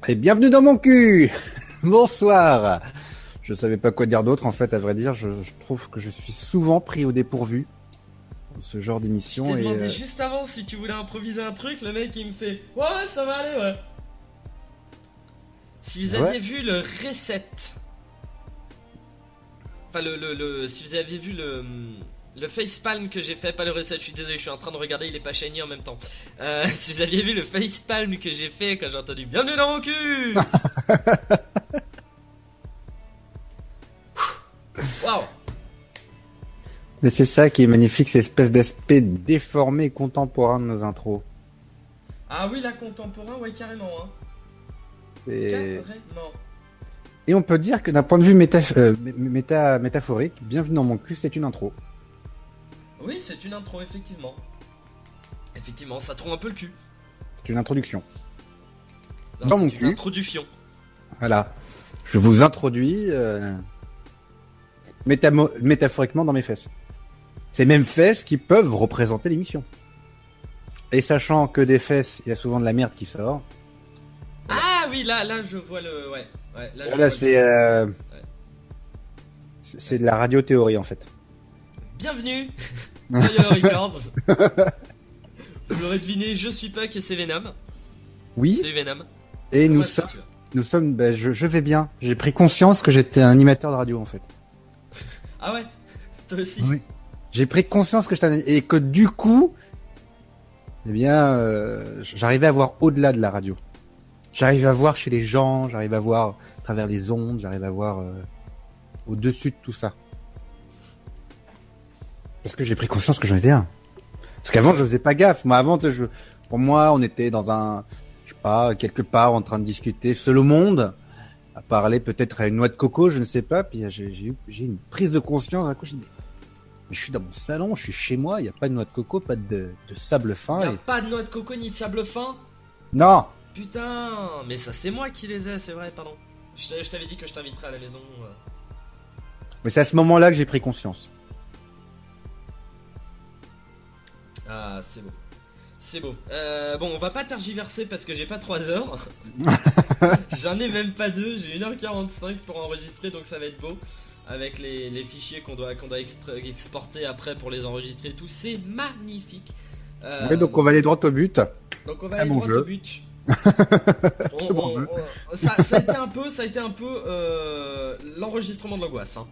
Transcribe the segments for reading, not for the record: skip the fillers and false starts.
Et bienvenue dans mon cul. Bonsoir. Je savais pas quoi dire d'autre en fait, à vrai dire. Je trouve que je suis souvent pris au dépourvu dans ce genre d'émission. Je t'ai demandé juste avant si tu voulais improviser un truc, le mec il me fait ouais ça va aller ouais. Si vous aviez vu le reset, enfin si vous aviez vu le facepalm que j'ai fait, pas le reset, je suis désolé, je suis en train de regarder, il est pas shiny en même temps. Si vous aviez vu le facepalm que j'ai fait quand j'ai entendu bienvenue dans mon cul. Waouh. Mais c'est ça qui est magnifique, cette espèce d'aspect déformé et contemporain de nos intros. Ah oui, la contemporain, ouais, carrément. Hein. Carrément. Et on peut dire que d'un point de vue métaphorique, bienvenue dans mon cul, c'est une intro. Oui, c'est une intro, effectivement. Effectivement, ça trouve un peu le cul. C'est une introduction. Non, dans mon cul. cul. Introduction. Voilà. Je vous introduis métaphoriquement dans mes fesses. Ces mêmes fesses qui peuvent représenter l'émission. Et sachant que des fesses, il y a souvent de la merde qui sort. Ah oui, là, je vois le... Ouais, là, je voilà, vois c'est de la radiothéorie, en fait. Bienvenue dans Yellow Records. Vous l'aurez deviné, je suis Puck et c'est Venom. Oui. C'est Venom. Et nous sommes, je vais bien. J'ai pris conscience que j'étais un animateur de radio, en fait. Ah ouais. Toi aussi. Oui. J'ai pris conscience que et que du coup, eh bien, j'arrivais à voir au-delà de la radio. J'arrive à voir chez les gens, j'arrive à voir à travers les ondes, j'arrive à voir au-dessus de tout ça. Parce que j'ai pris conscience que j'en étais un. Parce qu'avant, je faisais pas gaffe. Moi, avant, pour moi, on était dans je sais pas, quelque part en train de discuter seul au monde, à parler peut-être à une noix de coco, je ne sais pas. Puis j'ai une prise de conscience. D'un coup, je dis, mais je suis dans mon salon, je suis chez moi, il n'y a pas de noix de coco, pas de sable fin. Il n'y a pas de noix de coco ni de sable fin? Non. Putain, mais ça c'est moi qui les ai, c'est vrai, pardon. Je t'avais dit que je t'inviterais à la maison. Mais c'est à ce moment-là que j'ai pris conscience. Ah, c'est beau. C'est beau. Bon, on va pas tergiverser parce que j'ai pas 3 heures. J'en ai même pas 2, j'ai 1h45 pour enregistrer, donc ça va être beau. Avec les fichiers qu'on doit exporter après pour les enregistrer et tout, c'est magnifique. Oui, donc on va aller droit au but. Donc on va aller droit au but. Ça a été un peu l'enregistrement de l'angoisse. Hein.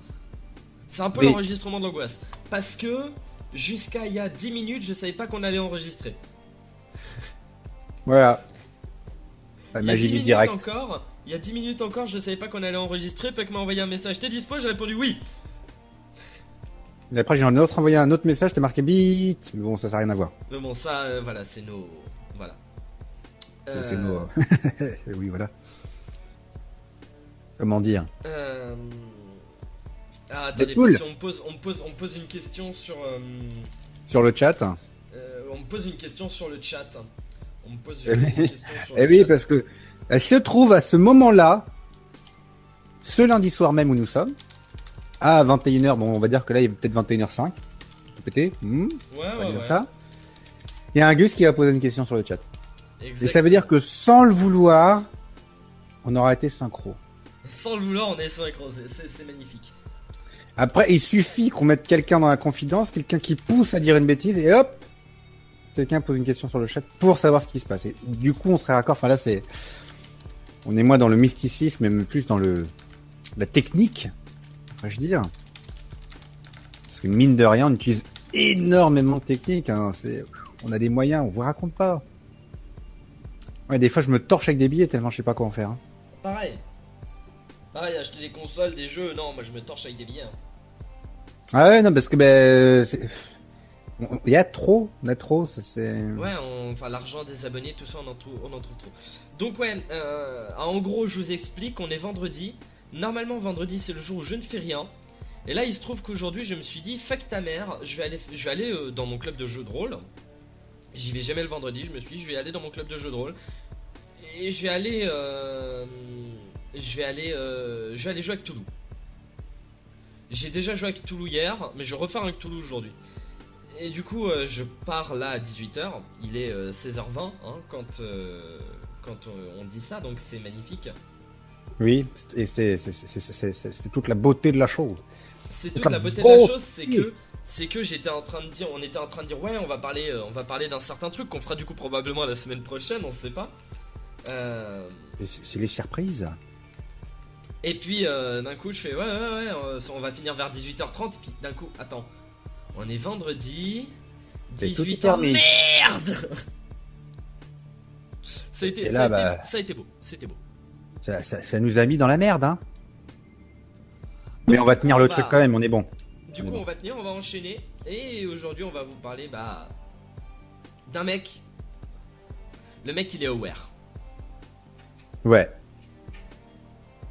C'est un peu l'enregistrement de l'angoisse. Parce que jusqu'à il y a 10 minutes, je savais pas qu'on allait enregistrer. Voilà. La magie du direct. Il y a 10 minutes encore, je savais pas qu'on allait enregistrer. Puck m'a envoyé un message, t'es dispo? J'ai répondu oui. Et après, j'ai envoyé un autre message, t'es marqué bit. Mais bon, ça n'a rien à voir. Mais bon, ça, voilà, c'est nos. Voilà. C'est nos. Oui, voilà. Comment dire Ah, attendez, parce qu'on me pose une question sur. Sur le chat. On me pose une question sur le chat. On me pose une question sur le chat. Oui, chat. parce que elle se trouve à ce moment-là, ce lundi soir même où nous sommes, à 21h. Bon, on va dire que là, il est peut-être 21h05. Tout pété. Ouais. Ça. Il y a un Gus qui va poser une question sur le chat. Exactement. Et ça veut dire que sans le vouloir, on aura été synchro. Sans le vouloir, on est synchro. C'est magnifique. Après, il suffit qu'on mette quelqu'un dans la confidence, quelqu'un qui pousse à dire une bêtise, et hop, quelqu'un pose une question sur le chat pour savoir ce qui se passe. Et du coup, on serait raccord. Enfin là, on est moins dans le mysticisme, mais plus dans la technique, je dire. Parce que mine de rien, on utilise énormément de techniques. Hein. On a des moyens, on vous raconte pas. Ouais, des fois, je me torche avec des billets tellement je sais pas quoi en faire. Hein. Pareil, acheter des consoles, des jeux, non, moi je me torche avec des billets. Hein. Ah ouais, non, parce que il y a trop, ça c'est... Ouais, enfin l'argent des abonnés, tout ça, on en trouve trop. Donc ouais, en gros, je vous explique, on est vendredi. Normalement, vendredi, c'est le jour où je ne fais rien. Et là, il se trouve qu'aujourd'hui, je me suis dit, fuck ta mère, je vais aller dans mon club de jeux de rôle. J'y vais jamais le vendredi, je me suis dit, je vais aller dans mon club de jeux de rôle. Et je vais aller jouer avec Toulouse. J'ai déjà joué avec Toulouse hier, mais je vais refaire avec Toulouse aujourd'hui. Et du coup, je pars là à 18h. Il est 16h20 hein, quand quand on dit ça, donc c'est magnifique. Oui, et c'est toute la beauté de la chose. C'est toute la beauté de la chose, c'est que j'étais en train de dire, on était en train de dire ouais, on va parler d'un certain truc qu'on fera du coup probablement la semaine prochaine, on sait pas. C'est les surprises. Et puis d'un coup je fais ouais, on va finir vers 18h30 et puis d'un coup attends, on est vendredi 18h, merde. Ça a été beau, c'était beau. Ça nous a mis dans la merde, hein. Mais on va tenir le truc quand même, on est bon. Du coup, on va tenir, on va enchaîner. Et aujourd'hui, on va vous parler d'un mec. Le mec, il est aware. Ouais.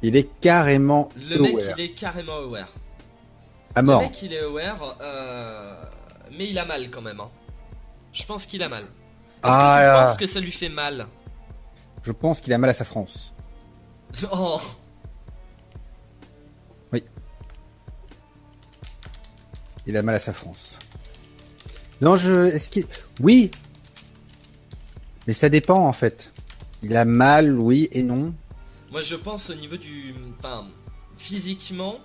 Il est carrément Le mec, il est carrément aware. À mort. Le mec, il est aware, mais il a mal quand même. Hein. Je pense qu'il a mal. Est-ce que tu penses que ça lui fait mal? Je pense qu'il a mal à sa France. Oh. Oui. Il a mal à sa France. Non, oui. Mais ça dépend en fait. Il a mal, oui et non. Moi, je pense au niveau physiquement,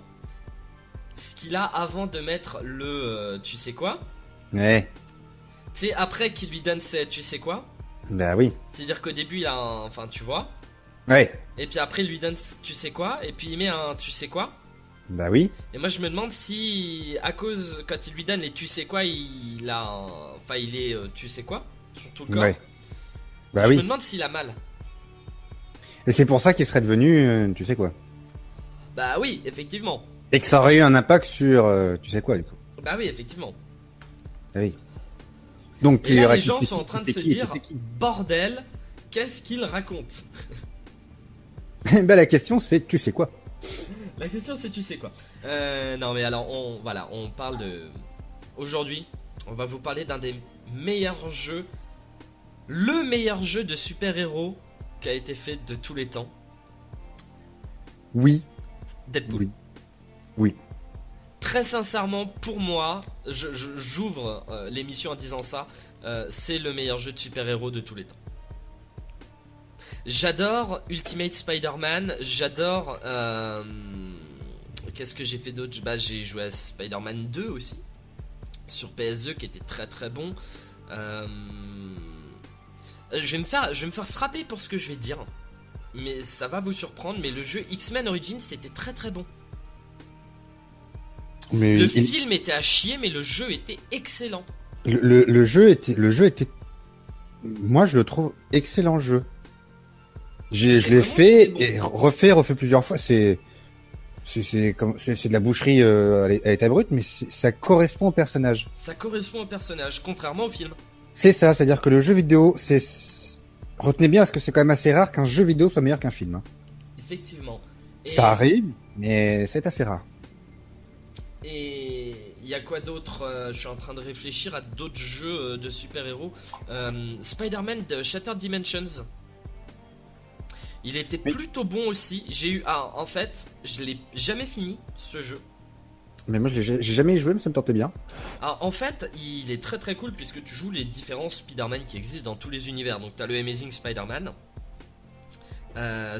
ce qu'il a avant de mettre le tu sais quoi. Ouais. Tu sais, après qu'il lui donne ses tu sais quoi. Bah oui. C'est-à-dire qu'au début, il a un... Enfin, tu vois. Ouais. Et puis après, il lui donne tu sais quoi. Et puis il met un tu sais quoi. Bah oui. Et moi, je me demande si, à cause, quand il lui donne les tu sais quoi, il a Enfin, il est tu sais quoi sur tout le corps. Ouais. Bah je oui. me demande s'il a mal. Et c'est pour ça qu'il serait devenu, tu sais quoi. Bah oui, effectivement. Et que ça aurait eu un impact sur, tu sais quoi, du coup. Bah oui, effectivement. Bah oui. Donc, et là, les gens sont en train de se dire, bordel, qu'est-ce qu'il raconte? Bah la question c'est, tu sais quoi. La question c'est, tu sais quoi. Non mais alors, on parle de... Aujourd'hui, on va vous parler d'un des meilleurs jeux. Le meilleur jeu de super-héros qui a été fait de tous les temps. Oui. Deadpool. Oui. Très sincèrement, pour moi, j'ouvre l'émission en disant ça, c'est le meilleur jeu de super-héros de tous les temps. J'adore Ultimate Spider-Man, j'adore... Qu'est-ce que j'ai fait d'autre? Bah, j'ai joué à Spider-Man 2 aussi, sur PS2 qui était très très bon. Je vais me faire frapper pour ce que je vais dire, mais ça va vous surprendre, mais le jeu X-Men Origins c'était très très bon. Mais le film était à chier, mais le jeu était excellent. Le jeu était... Moi, je le trouve excellent jeu. Je l'ai fait et refait plusieurs fois. C'est de la boucherie à l'état brut, mais ça correspond au personnage. Ça correspond au personnage, contrairement au film. C'est ça, c'est-à-dire que le jeu vidéo, retenez bien, parce que c'est quand même assez rare qu'un jeu vidéo soit meilleur qu'un film. Effectivement. Ça arrive, mais c'est assez rare. Et il y a quoi d'autre? Je suis en train de réfléchir à d'autres jeux de super-héros. Spider-Man de Shattered Dimensions. Il était plutôt bon aussi. En fait, je l'ai jamais fini ce jeu. Mais moi j'ai jamais joué, mais ça me tentait bien. En fait, il est très très cool puisque tu joues les différents Spider-Man qui existent dans tous les univers. Donc tu as le Amazing Spider-Man,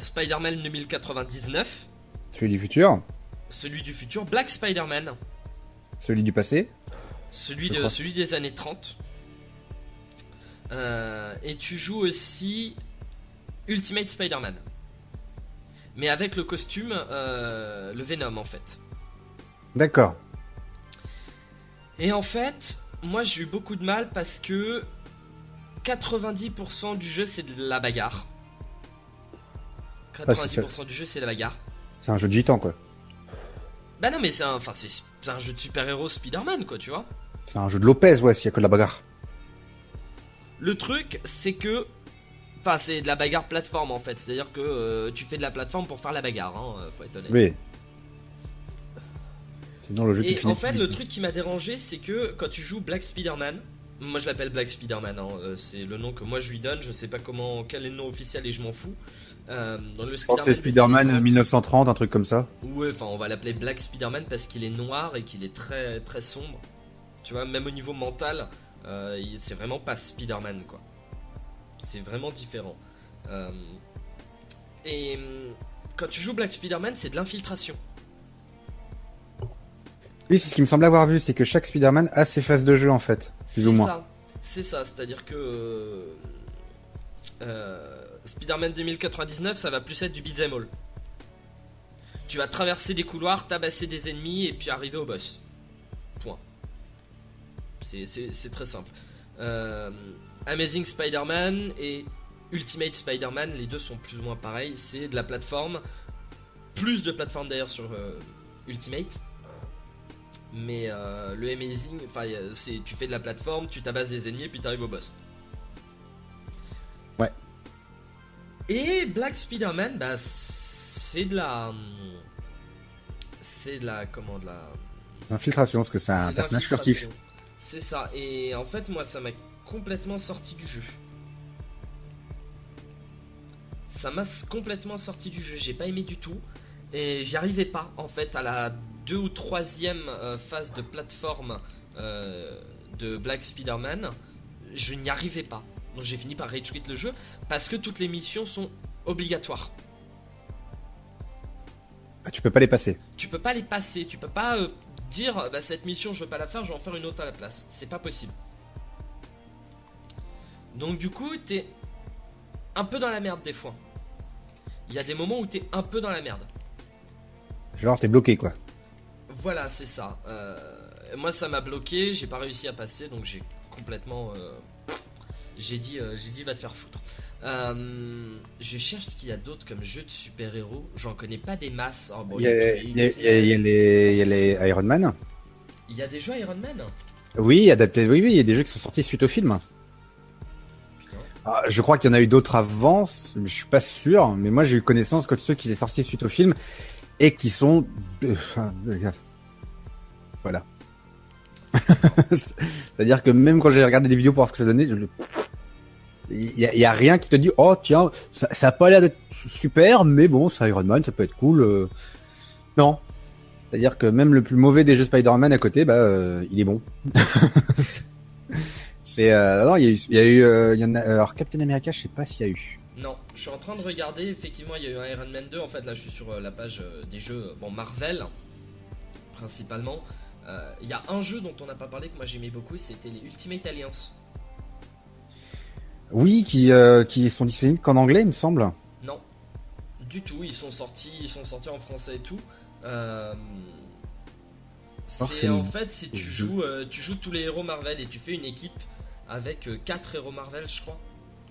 Spider-Man 2099, celui du futur, Black Spider-Man, celui du passé, celui des années 30, et tu joues aussi Ultimate Spider-Man, mais avec le costume, le Venom en fait. D'accord. Et en fait, moi j'ai eu beaucoup de mal parce que 90% du jeu c'est de la bagarre. 90% du jeu c'est la bagarre. C'est un jeu de gitan quoi. Bah non mais c'est un jeu de super-héros Spider-Man quoi, tu vois. C'est un jeu de Lopez, ouais, s'il y a que de la bagarre. Le truc c'est que... Enfin c'est de la bagarre plateforme en fait. C'est-à-dire que tu fais de la plateforme pour faire la bagarre, hein, faut être honnête. Oui. Sinon, le jeu et en fait le truc qui m'a dérangé c'est que quand tu joues Black Spider-Man, moi je l'appelle Black Spider-Man, hein, c'est le nom que moi je lui donne, je sais pas quel est le nom officiel et je m'en fous. Dans le je crois que c'est Spider-Man 1930, un truc comme ça. Ouais, enfin on va l'appeler Black Spider-Man parce qu'il est noir et qu'il est très très sombre. Tu vois, même au niveau mental, c'est vraiment pas Spider-Man quoi. C'est vraiment différent. Euh, et quand tu joues Black Spider-Man, c'est de l'infiltration. Oui, c'est ce qui me semble avoir vu, c'est que chaque Spider-Man a ses phases de jeu en fait, plus ou moins. C'est ça, c'est-à-dire que Spider-Man 2099, ça va plus être du beat'em all. Tu vas traverser des couloirs, tabasser des ennemis et puis arriver au boss. Point. C'est très simple. Amazing Spider-Man et Ultimate Spider-Man, les deux sont plus ou moins pareils. C'est de la plateforme, plus de plateforme d'ailleurs sur Ultimate. Mais le Amazing, enfin, tu fais de la plateforme, tu tabasses des ennemis et puis t'arrives au boss. Ouais. Et Black Spider-Man, bah, c'est de la. Comment de la. L'infiltration, parce que c'est un personnage furtif. C'est ça, et en fait, moi, ça m'a complètement sorti du jeu. Ça m'a complètement sorti du jeu, j'ai pas aimé du tout. Et j'y arrivais pas, en fait, à la 2 ou 3e phase de plateforme de Black Spider-Man. Je n'y arrivais pas. Donc j'ai fini par rage quit le jeu, parce que toutes les missions sont obligatoires. Ah, tu peux pas les passer. Tu peux pas les passer, tu peux pas dire bah, cette mission je veux pas la faire, je vais en faire une autre à la place. C'est pas possible. Donc du coup t'es un peu dans la merde des fois. Il y a des moments où t'es un peu dans la merde. Genre t'es bloqué quoi. Voilà, c'est ça. Moi ça m'a bloqué, j'ai pas réussi à passer, donc j'ai complètement... j'ai dit va te faire foutre. Je cherche ce qu'il y a d'autre comme jeu de super-héros. J'en connais pas des masses. Oh, bon, il y a les Iron Man. Il y a des jeux Iron Man. Oui, adaptés. Oui, il y a des jeux qui sont sortis suite au film. Ah, je crois qu'il y en a eu d'autres avant, je suis pas sûr, mais moi j'ai eu connaissance que de ceux qui étaient sortis suite au film et qui sont... Voilà. C'est-à-dire que même quand j'ai regardé des vidéos pour voir ce que ça donnait, il y a rien qui te dit oh tiens ça a pas l'air d'être super mais bon c'est Iron Man, ça peut être cool. Non. C'est-à-dire que même le plus mauvais des jeux Spider-Man à côté, il est bon. C'est alors il y en a alors Captain America, je sais pas s'il y a eu. Non, je suis en train de regarder, effectivement il y a eu un Iron Man 2, en fait là je suis sur la page des jeux Marvel principalement. Il y a un jeu dont on n'a pas parlé que moi j'aimais beaucoup, c'était les Ultimate Alliance. Oui, qui sont disponibles qu'en anglais, il me semble. Non, du tout, ils sont sortis en français et tout. En fait, si tu joues tous les héros Marvel et tu fais une équipe avec 4 héros Marvel, je crois.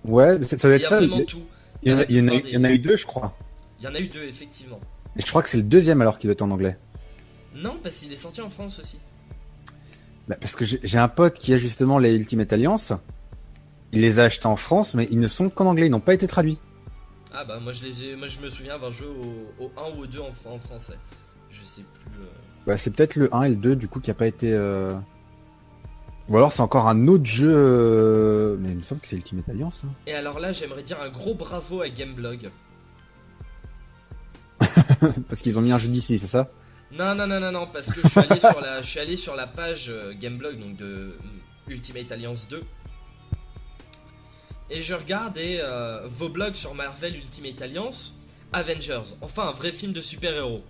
Ouais, mais ça doit être ça. Il y a vraiment tout. Il y en a eu 2, je crois. Il y en a eu 2, effectivement. Et je crois que c'est le deuxième alors qui doit être en anglais. Non, parce qu'il est sorti en France aussi. Parce que j'ai un pote qui a justement les Ultimate Alliance. Il les a achetés en France, mais ils ne sont qu'en anglais, ils n'ont pas été traduits. Ah bah moi je me souviens avoir joué au 1 ou au 2 en français. Je sais plus. C'est peut-être le 1 et le 2 du coup qui a pas été... Ou alors c'est encore un autre jeu... Mais il me semble que c'est Ultimate Alliance. Hein. Et alors là j'aimerais dire un gros bravo à Gameblog. Parce qu'ils ont mis un jeu d'ici, c'est ça? Non, parce que je suis allé sur la page Gameblog donc de Ultimate Alliance 2. Et je regardais vos blogs sur Marvel Ultimate Alliance, Avengers, enfin un vrai film de super-héros.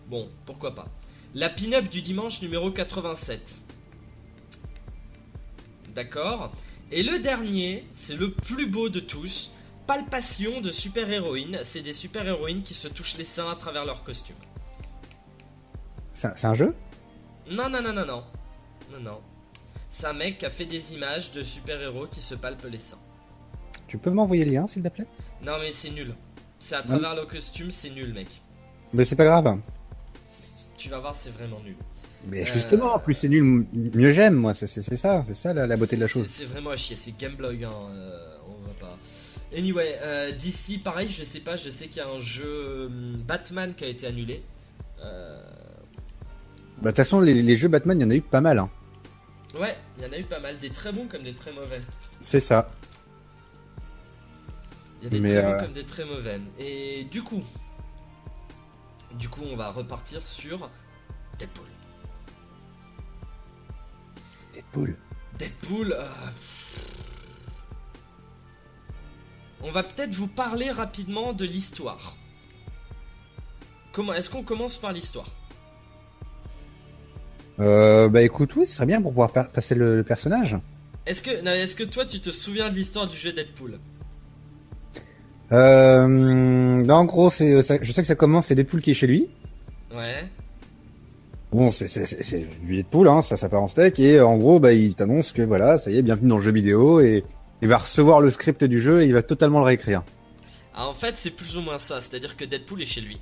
Bon, pourquoi pas. La pin-up du dimanche numéro 87. D'accord. Et le dernier, c'est le plus beau de tous, Palpation de super-héroïnes. C'est des super-héroïnes qui se touchent les seins à travers leur costume. C'est un jeu? Non. C'est un mec qui a fait des images de super-héros qui se palpent les seins. Tu peux m'envoyer les liens, s'il te plaît? Non mais c'est nul. C'est à travers le costume, c'est nul mec. Mais c'est pas grave. Tu vas voir, c'est vraiment nul. Mais justement, plus c'est nul, mieux j'aime, moi. C'est ça la beauté de la chose. C'est vraiment à chier, c'est Gameblog, hein. On va pas... Anyway, d'ici, pareil, je sais pas, je sais qu'il y a un jeu Batman qui a été annulé. De toute façon, les jeux Batman, il y en a eu pas mal. Hein. Ouais, il y en a eu pas mal, des très bons comme des très mauvais. C'est ça. Il y a des très bons comme des très mauvais. Et du coup, on va repartir sur Deadpool. on va peut-être vous parler rapidement de l'histoire. Est-ce qu'on commence par l'histoire? Bah écoute, oui, ce serait bien pour pouvoir passer le personnage. Est-ce que toi tu te souviens de l'histoire du jeu Deadpool? En gros, je sais que ça commence, c'est Deadpool qui est chez lui. Ouais. Bon, c'est du Deadpool, hein, ça part en steak, et en gros, bah, il t'annonce que voilà, ça y est, bienvenue dans le jeu vidéo, et il va recevoir le script du jeu et il va totalement le réécrire. Ah, en fait, c'est plus ou moins ça, c'est-à-dire que Deadpool est chez lui.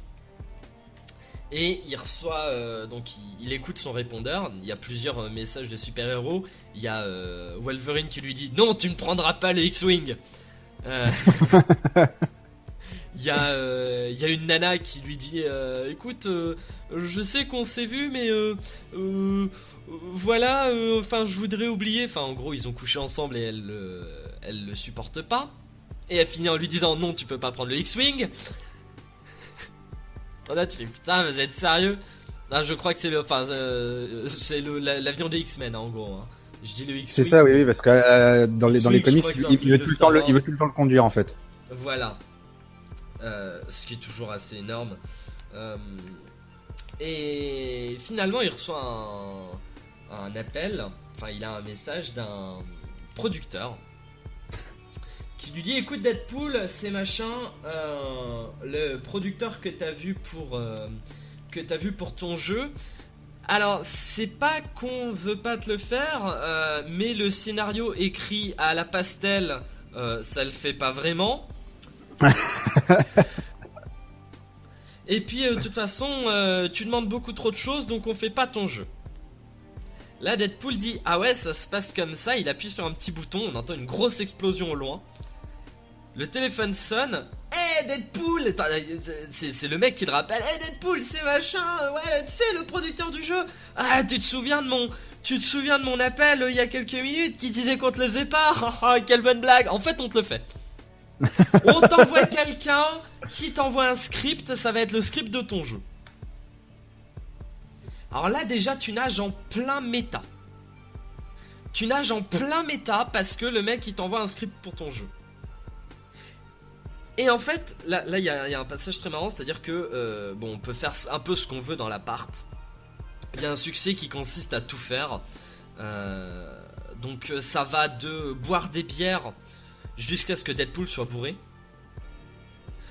Et il reçoit, donc il écoute son répondeur, il y a plusieurs messages de super-héros, il y a Wolverine qui lui dit « Non, tu ne prendras pas le X-Wing !» Il y a une nana qui lui dit écoute, je sais qu'on s'est vu, mais voilà, enfin je voudrais oublier. Enfin en gros ils ont couché ensemble et elle le supporte pas. Et elle finit en lui disant non, tu peux pas prendre le X-Wing. Là tu fais putain, vous êtes sérieux? Ah, je crois que c'est l'avion des X-Men hein, en gros. Hein. Je dis le X-Wing. C'est ça, oui, parce que dans les comics, il veut tout le temps le conduire en fait. Voilà. Ce qui est toujours assez énorme. Et finalement, il reçoit un appel. Enfin, il a un message d'un producteur qui lui dit écoute, Deadpool, c'est machin. Le producteur que t'as vu pour ton jeu. Alors, c'est pas qu'on veut pas te le faire, mais le scénario écrit à la pastel, ça le fait pas vraiment. Et puis de toute façon tu demandes beaucoup trop de choses, donc on fait pas ton jeu. Là Deadpool dit ah ouais, ça se passe comme ça. Il appuie sur un petit bouton, on entend une grosse explosion au loin. Le téléphone sonne. Hey Deadpool, c'est le mec qui le rappelle. Hey Deadpool, c'est machin, ouais, tu sais, le producteur du jeu. Ah, tu te souviens de mon appel il y a quelques minutes qui disait qu'on te le faisait pas. Quelle bonne blague. En fait on te le fait. On t'envoie quelqu'un qui t'envoie un script, ça va être le script de ton jeu. Alors là déjà tu nages en plein méta. Tu nages en plein méta parce que le mec il t'envoie un script pour ton jeu. Et en fait, là il y a un passage très marrant, c'est-à-dire que bon, on peut faire un peu ce qu'on veut dans l'appart. Il y a un succès qui consiste à tout faire. Donc ça va de boire des bières jusqu'à ce que Deadpool soit bourré.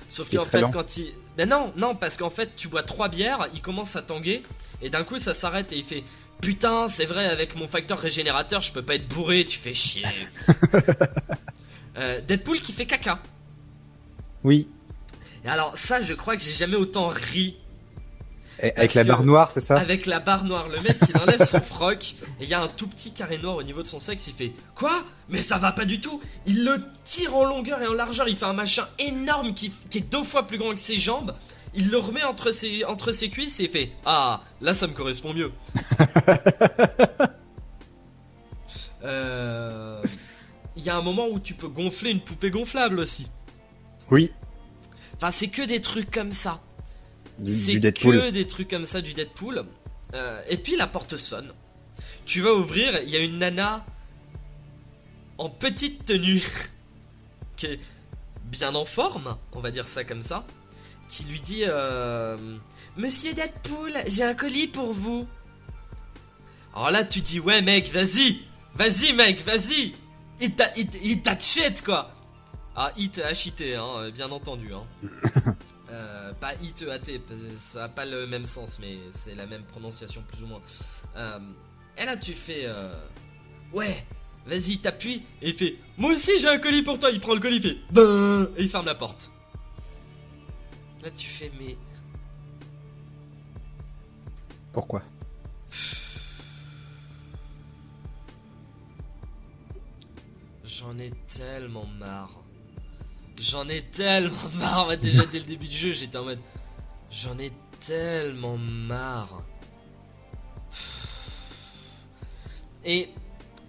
Sauf qu'en fait quand il... Ben non, parce qu'en fait tu bois 3 bières, il commence à tanguer, et d'un coup ça s'arrête et il fait putain, c'est vrai, avec mon facteur régénérateur je peux pas être bourré, tu fais chier. Deadpool qui fait caca. Oui. Et alors ça je crois que j'ai jamais autant ri. Avec la barre noire, c'est ça? Avec la barre noire, le mec il enlève son froc et il y a un tout petit carré noir au niveau de son sexe, il fait quoi? Mais ça va pas du tout. Il le tire en longueur et en largeur, il fait un machin énorme qui est 2 fois plus grand que ses jambes. Il le remet entre ses cuisses et il fait ah, là ça me correspond mieux. Il y a un moment où tu peux gonfler une poupée gonflable aussi. Oui. Enfin c'est que des trucs comme ça. Du Deadpool. Que des trucs comme ça du Deadpool. Et puis la porte sonne. Tu vas ouvrir, il y a une nana en petite tenue qui est bien en forme, on va dire ça comme ça, qui lui dit Monsieur Deadpool, j'ai un colis pour vous. Alors là tu dis ouais mec, vas-y mec, vas-y, eat that shit quoi. Ah, hit H-I-T, hein, bien entendu. Hein. Pas hit E-A-T, ça n'a pas le même sens, mais c'est la même prononciation plus ou moins. Et là, tu fais ouais, vas-y, t'appuies. Et il fait moi aussi, j'ai un colis pour toi. Il prend le colis, il fait ben, et il ferme la porte. Là, tu fais mais. Pourquoi? J'en ai tellement marre. Déjà dès le début du jeu j'étais en mode j'en ai tellement marre. Et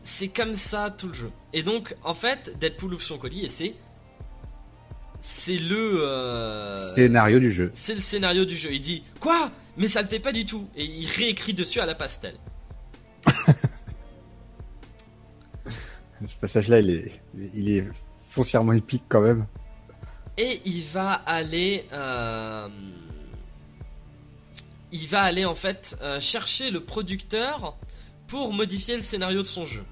c'est comme ça tout le jeu. Et donc en fait Deadpool ouvre son colis et c'est le scénario du jeu. C'est le scénario du jeu. Il dit quoi? Mais ça le fait pas du tout. Et il réécrit dessus à la pastel. Ce passage là il est foncièrement épique quand même. et il va aller en fait chercher le producteur pour modifier le scénario de son jeu.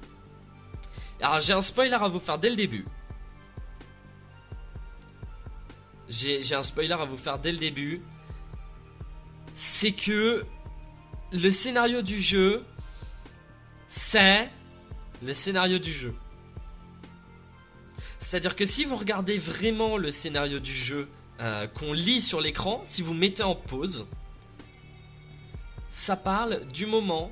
Alors j'ai un spoiler à vous faire dès le début. J'ai un spoiler à vous faire dès le début. C'est que le scénario du jeu, c'est le scénario du jeu. C'est-à-dire que si vous regardez vraiment le scénario du jeu qu'on lit sur l'écran, si vous mettez en pause, ça parle du moment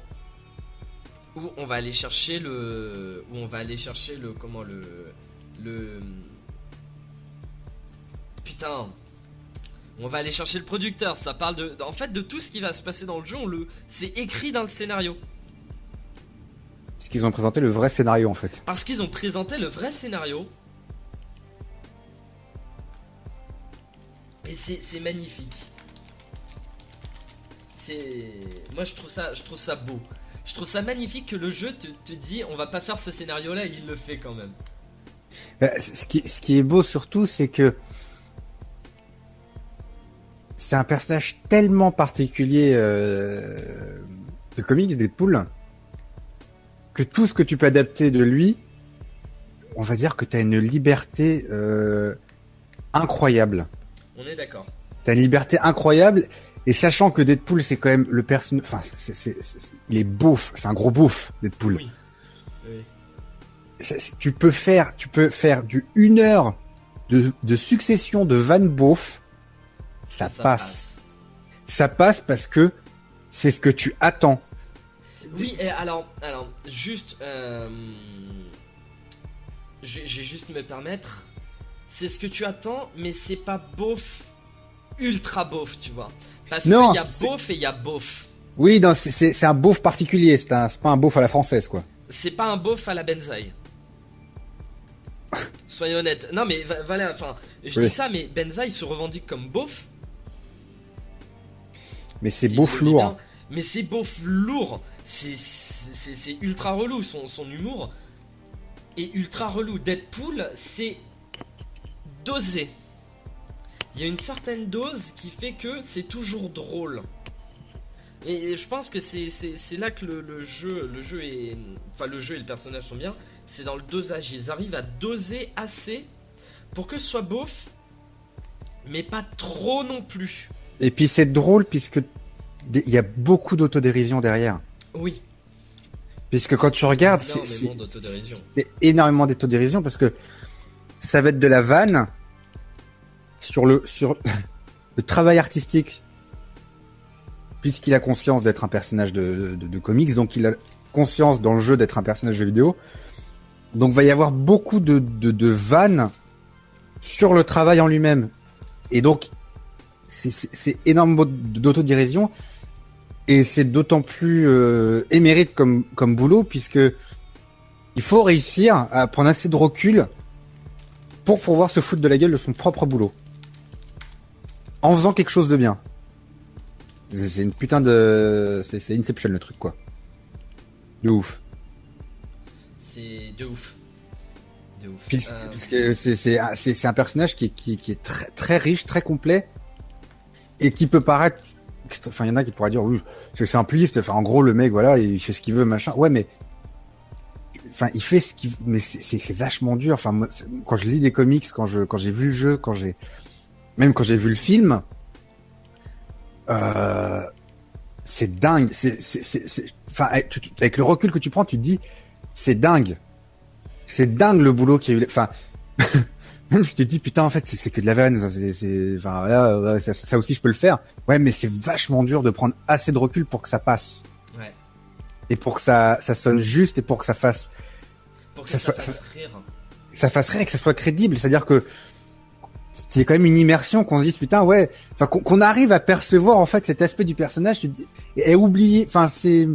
où on va aller chercher le putain, on va aller chercher le producteur. Ça parle en fait de tout ce qui va se passer dans le jeu. C'est écrit dans le scénario. Parce qu'ils ont présenté le vrai scénario en fait. Parce qu'ils ont présenté le vrai scénario. Et c'est magnifique. Moi je trouve ça beau. Je trouve ça magnifique que le jeu te dit on va pas faire ce scénario là et il le fait quand même. Ce qui est beau surtout, c'est que c'est un personnage tellement particulier de comics Deadpool que tout ce que tu peux adapter de lui, on va dire que tu as une liberté incroyable. On est d'accord. Tu as une liberté incroyable, et sachant que Deadpool c'est quand même le personnage, enfin il est beauf, c'est un gros beauf Deadpool. Oui. Oui. Tu peux faire du 1 heure de succession de vannes beauf. Ça passe. Ça passe parce que c'est ce que tu attends. Oui, et alors, juste, je vais juste me permettre, c'est ce que tu attends, mais c'est pas beauf, ultra beauf, tu vois. Parce qu'il y a beauf et il y a beauf. Oui, non, c'est un beauf particulier, c'est pas un beauf à la française, quoi. C'est pas un beauf à la Benzaï. Soyons honnêtes. Non, mais voilà, enfin, je dis ça, mais Benzaï se revendique comme beauf. Mais c'est beauf lourd. Mais c'est beauf lourd. C'est ultra relou, son humour est ultra relou. Deadpool, c'est dosé. Il y a une certaine dose qui fait que c'est toujours drôle. Et je pense que c'est là que le jeu est... Enfin, le jeu et le personnage sont bien. C'est dans le dosage. Ils arrivent à doser assez pour que ce soit beauf, mais pas trop non plus. Et puis c'est drôle puisque il y a beaucoup d'autodérision derrière. Oui. Puisque quand tu regardes, c'est énormément d'autodérision parce que ça va être de la vanne sur le travail artistique, puisqu'il a conscience d'être un personnage de comics, donc il a conscience dans le jeu d'être un personnage de vidéo. Donc va y avoir beaucoup de vannes sur le travail en lui-même. Et donc c'est énormément d'autodérision. Et c'est d'autant plus émérite comme boulot, puisque il faut réussir à prendre assez de recul pour pouvoir se foutre de la gueule de son propre boulot. En faisant quelque chose de bien. C'est une putain de... C'est Inception le truc, quoi. De ouf. C'est de ouf. De ouf. Puisque c'est un personnage qui est très, très riche, très complet, et qui peut paraître... Enfin, il y en a qui pourraient dire, oui, c'est simpliste, enfin, en gros, le mec, voilà, il fait ce qu'il veut, machin. Ouais, mais... Enfin, il fait ce qu'il... Mais c'est vachement dur. Enfin, moi, quand je lis des comics, quand j'ai vu le jeu, même quand j'ai vu le film, c'est dingue. Enfin, avec le recul que tu prends, tu te dis, c'est dingue. C'est dingue le boulot qu'il y a eu. Enfin, même si tu te dis, putain, en fait, c'est que de la vanne. Enfin, là, ça aussi, je peux le faire. Ouais, mais c'est vachement dur de prendre assez de recul pour que ça passe. Ouais. Et pour que ça sonne juste et pour que ça fasse... Pour que ça fasse rire. Ça fasse rire et que ça soit crédible. C'est-à-dire que qu'il y ait quand même une immersion, qu'on se dise putain ouais, enfin qu'on arrive à percevoir en fait cet aspect du personnage et oublier, enfin c'est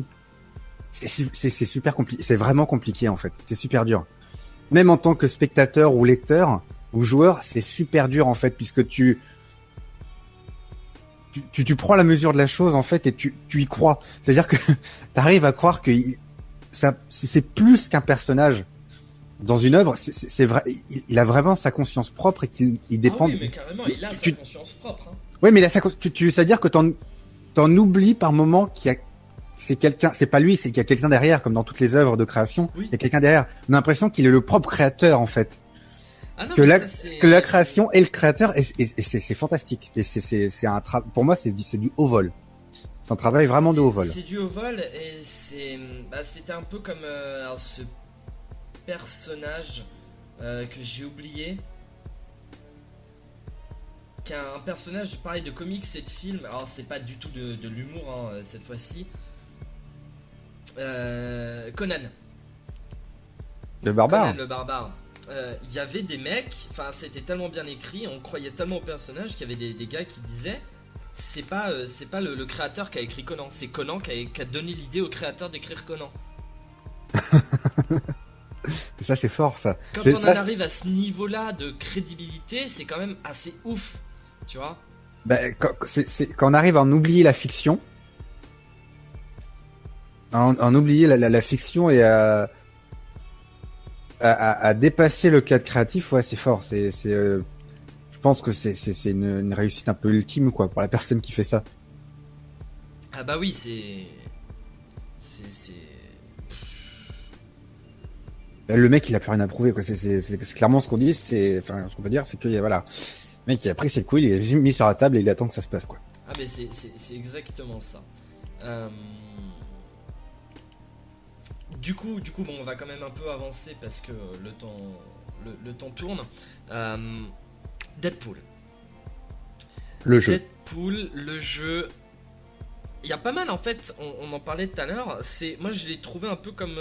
super compliqué, c'est vraiment compliqué en fait, c'est super dur. Même en tant que spectateur ou lecteur ou joueur, c'est super dur en fait, puisque tu prends la mesure de la chose en fait et tu y crois. C'est-à-dire que t'arrives à croire que c'est plus qu'un personnage. dans une œuvre, c'est vrai, il a vraiment sa conscience propre et qu'il dépend. Ah oui, mais carrément, il a sa conscience propre. Hein. Oui, mais c'est-à-dire que t'en oublies par moment c'est quelqu'un, c'est pas lui, c'est qu'il y a quelqu'un derrière, comme dans toutes les œuvres de création, il y a quelqu'un derrière. On a l'impression qu'il est le propre créateur, en fait. Ah non, que la création et le créateur, et c'est fantastique. Et pour moi, c'est du haut vol. C'est un travail vraiment de haut vol. C'est du haut vol, et c'était un peu comme ce personnage que j'ai oublié, qui est un personnage pareil de comics et de film. Alors c'est pas du tout de l'humour hein, cette fois-ci. Conan. Le barbare. Conan le barbare. Il y avait des mecs, enfin c'était tellement bien écrit, on croyait tellement au personnage qu'il y avait des gars qui disaient c'est pas le créateur qui a écrit Conan, c'est Conan qui a donné l'idée au créateur d'écrire Conan. Ça c'est fort ça. Quand on en arrive à ce niveau-là de crédibilité, c'est quand même assez ouf, tu vois. Quand on arrive à en oublier la fiction, en oublier la fiction et à dépasser le cadre créatif, ouais, c'est fort. Je pense que c'est une réussite un peu ultime, quoi, pour la personne qui fait ça. Ah bah oui, Le mec, il a plus rien à prouver, quoi. C'est clairement ce qu'on dit. Ce qu'on peut dire, c'est que voilà, le mec, il a pris ses couilles, il est mis sur la table et il attend que ça se passe, quoi. Ah mais c'est exactement ça. Du coup, bon, on va quand même un peu avancer parce que le temps tourne. Deadpool. Deadpool, le jeu. Il y a pas mal en fait, on en parlait tout à l'heure. Moi je l'ai trouvé un peu comme.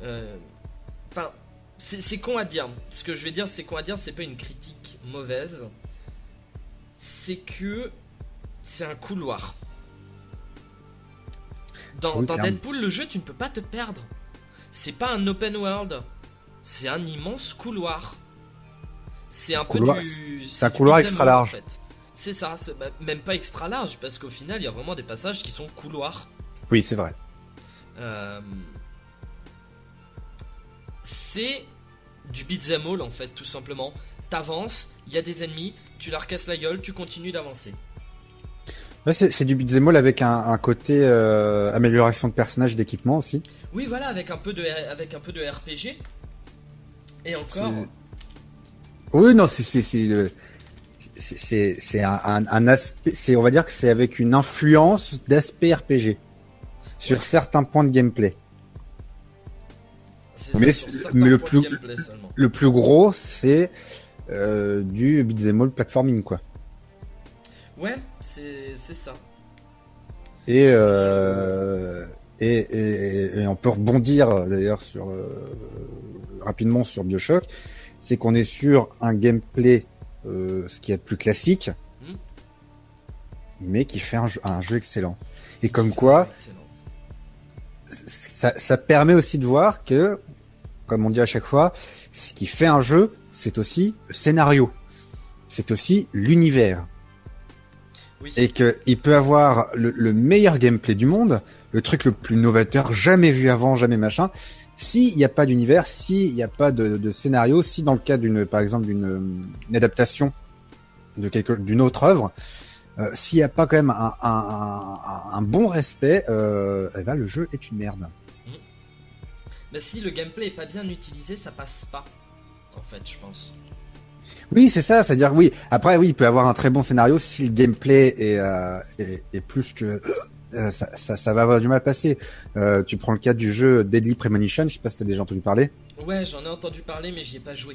Enfin, c'est con à dire. Ce que je vais dire, c'est con à dire, c'est pas une critique mauvaise. C'est que c'est un couloir. Dans Deadpool, le jeu, tu ne peux pas te perdre. C'est pas un open world. C'est un immense couloir. C'est un peu du... C'est un couloir extra large. En fait. C'est ça, même pas extra large, parce qu'au final, il y a vraiment des passages qui sont couloirs. Oui, c'est vrai. C'est du beat'em all, en fait, tout simplement. T'avances, il y a des ennemis, tu leur casses la gueule, tu continues d'avancer. Ouais, c'est du beat'em all avec un côté amélioration de personnages et d'équipement aussi. Oui, voilà, avec un peu de RPG. Et encore. Oui, non, c'est un aspect. On va dire que c'est avec une influence d'aspect RPG sur certains points de gameplay. Mais le plus gros, c'est du beat'em all platforming, quoi. Ouais, c'est ça. Et on peut rebondir d'ailleurs rapidement sur BioShock, c'est qu'on est sur un gameplay ce qui est plus classique, mais qui fait un jeu excellent. Et comme quoi, ça permet aussi de voir que, comme on dit à chaque fois, ce qui fait un jeu, c'est aussi le scénario, c'est aussi l'univers. Oui. Et qu'il peut avoir le meilleur gameplay du monde, le truc le plus novateur, jamais vu avant, jamais machin. S'il n'y a pas d'univers, s'il n'y a pas de scénario, si dans le cas par exemple d'une adaptation d'une autre œuvre, s'il n'y a pas quand même un bon respect, eh ben le jeu est une merde. Mais si le gameplay est pas bien utilisé, ça passe pas. En fait, je pense. Oui, c'est ça, c'est-à-dire oui. Après, oui, il peut avoir un très bon scénario si le gameplay est plus que ça va avoir du mal à passer. Tu prends le cas du jeu Deadly Premonition, je sais pas si t'as déjà entendu parler. Ouais, j'en ai entendu parler, mais j'y ai pas joué.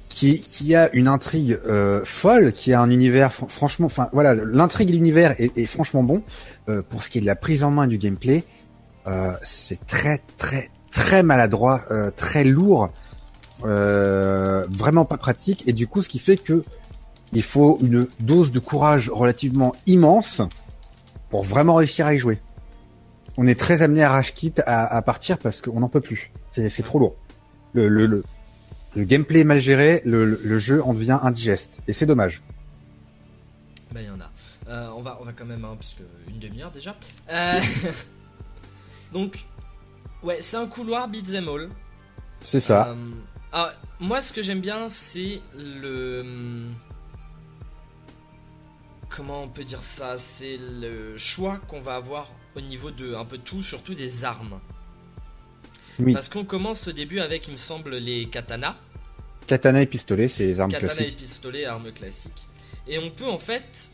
Qui a une intrigue folle, qui a un univers franchement, enfin voilà, l'intrigue et l'univers est franchement bon. Pour ce qui est de la prise en main du gameplay, c'est très très très maladroit, très lourd. Vraiment pas pratique, et du coup ce qui fait que il faut une dose de courage relativement immense pour vraiment réussir à y jouer. On est très amené à rage quit à partir parce qu'on n'en peut plus, c'est trop lourd. Le gameplay est mal géré, le jeu en devient indigeste, et c'est dommage. Bah il y en a. On va quand même, hein, parce que une demi-heure déjà. Donc ouais, c'est un couloir beat'em all. C'est ça. Moi, ce que j'aime bien, c'est le... Comment on peut dire ça? C'est le choix qu'on va avoir au niveau de un peu tout, surtout des armes. Oui. Parce qu'on commence au début avec, il me semble, les katanas. Katana et pistolet, c'est les armes Katana classiques. et pistolet, armes classiques. Et on peut en fait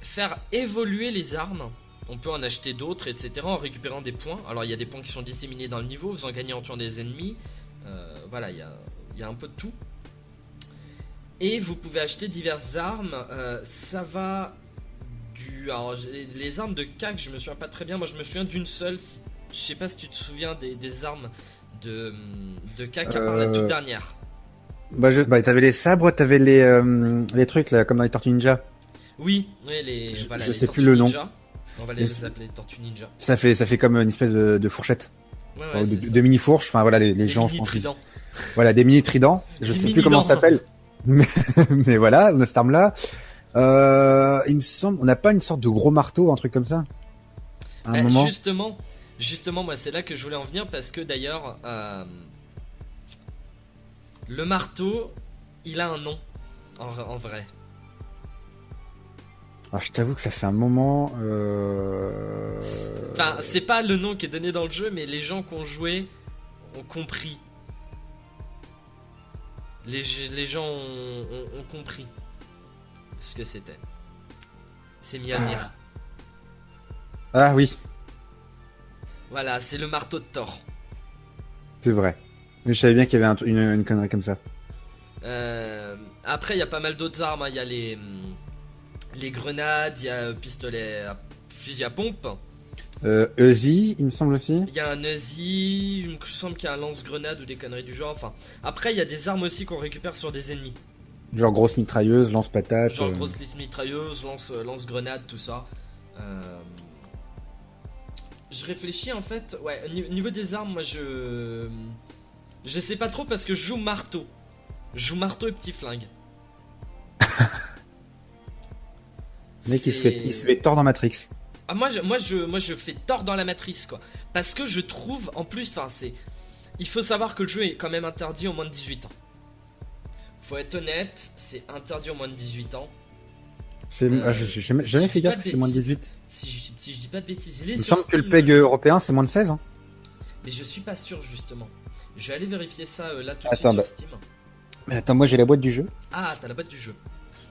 faire évoluer les armes. On peut en acheter d'autres, etc. en récupérant des points. Alors il y a des points qui sont disséminés dans le niveau, vous en gagnez en tuant des ennemis. Voilà, il y a un peu de tout. Et vous pouvez acheter diverses armes. Ça va du... Alors les armes de CAC, je me souviens pas très bien. Moi je me souviens d'une seule. Je sais pas si tu te souviens des armes de CAC à part la toute dernière. T'avais les sabres, t'avais les trucs là, comme dans les Tortues Ninja. Oui, Je les sais Tortues plus le nom. Ninja. On va les appeler Tortues Ninja. Ça fait comme une espèce de fourchette. Ouais, de mini fourches. Enfin voilà, les gens, je mini pense. tridents. Voilà, des mini tridents. Je Des sais plus comment ça s'appelle. Mais voilà, on a cette arme là. Il me semble, on n'a pas une sorte de gros marteau, un truc comme ça. À un moment. Justement, moi c'est là que je voulais en venir parce que d'ailleurs, le marteau, il a un nom en vrai. Alors je t'avoue que ça fait un moment. Enfin, c'est pas le nom qui est donné dans le jeu, mais les gens qui ont joué ont compris. Les gens ont compris ce que c'était. C'est Mjolnir. Ah oui, Voilà, c'est le marteau de Thor. c'est vrai. Mais je savais bien qu'il y avait une connerie comme ça. Après, il y a pas mal d'autres armes. Il y a les grenades, il y a pistolet à fusil à pompe. Uzi, il me semble aussi. Il y a un Uzi, il me semble qu'il y a un lance-grenade ou des conneries du genre. Enfin, après, il y a des armes aussi qu'on récupère sur des ennemis. Genre grosse mitrailleuse, lance-patate. Genre grosse mitrailleuse, lance-grenade, tout ça. Je réfléchis en fait. Ouais, au niveau des armes, moi je sais pas trop parce que je joue marteau. Je joue marteau et petit flingue. Mec, il se fait tort dans Matrix. Ah, moi je fais tort dans la matrice quoi. Parce que je trouve en plus, enfin il faut savoir que le jeu est quand même interdit aux moins de 18 ans. Faut être honnête, c'est interdit aux moins de 18 ans. J'ai jamais fait gaffe que c'était moins de 18. Si je dis pas de bêtises, Il me semble que le PEG européen c'est moins de 16. Hein. Mais je suis pas sûr justement. Je vais aller vérifier ça là tout de Attends, suite sur Steam. Mais attends, moi j'ai la boîte du jeu. Ah, t'as la boîte du jeu.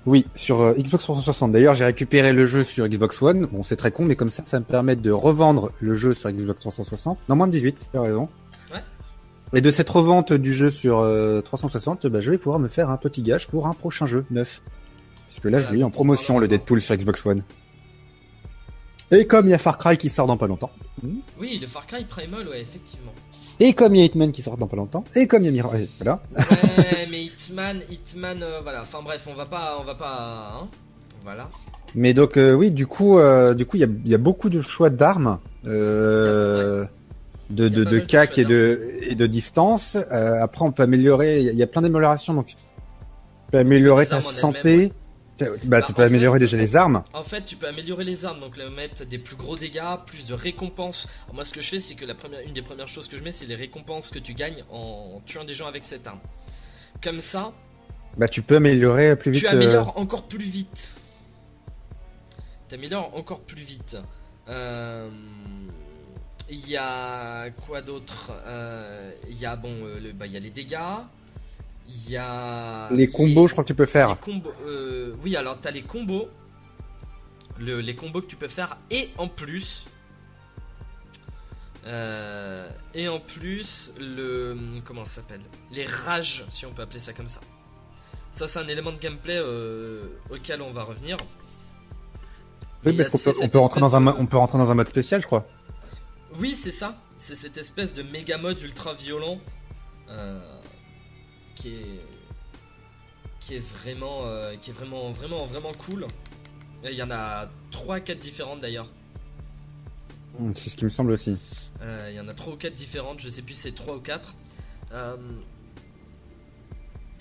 Oui, sur Xbox 360. D'ailleurs, j'ai récupéré le jeu sur Xbox One. Bon, c'est très con, mais comme ça me permet de revendre le jeu sur Xbox 360. Non, moins de 18, tu as raison. Ouais. Et de cette revente du jeu sur 360, je vais pouvoir me faire un petit gage pour un prochain jeu neuf. Parce que là, Voilà, je l'ai eu en promotion, le Deadpool sur Xbox One. Et comme il y a Far Cry qui sort dans pas longtemps. Oui, le Far Cry Primal, ouais, effectivement. Et comme il y a Hitman qui sort dans pas longtemps. Et comme il y a Mirage. Voilà. Ouais, mais Hitman, voilà. Enfin bref, on va pas, hein. Voilà. Mais donc, oui, du coup, il y a beaucoup de choix d'armes. De CAC et de distance. Après, on peut améliorer. Il y a plein d'améliorations. Donc, tu peux améliorer ta santé. Tu peux améliorer déjà les armes. En fait, tu peux améliorer les armes, donc mettre des plus gros dégâts, plus de récompenses. Alors moi, ce que je fais, c'est que une des premières choses que je mets, c'est les récompenses que tu gagnes en tuant des gens avec cette arme. Comme ça, tu peux améliorer plus vite. Tu améliores encore plus vite. T'améliores encore plus vite. Il y a quoi d'autre? Il y a il y a les dégâts. Il y a les combos, je crois que tu peux faire. Oui, alors t'as les combos. Les combos que tu peux faire. Et en plus, comment ça s'appelle? Les rages, si on peut appeler ça comme ça. Ça, c'est un élément de gameplay auquel on va revenir. Oui, parce qu'on peut rentrer dans un mode spécial, je crois. Oui, c'est ça. C'est cette espèce de méga mode ultra violent qui est vraiment cool. Et il y en a 3-4 différentes d'ailleurs. C'est ce qui me semble aussi. Il y en a 3 ou 4 différentes, je sais plus si c'est 3 ou 4.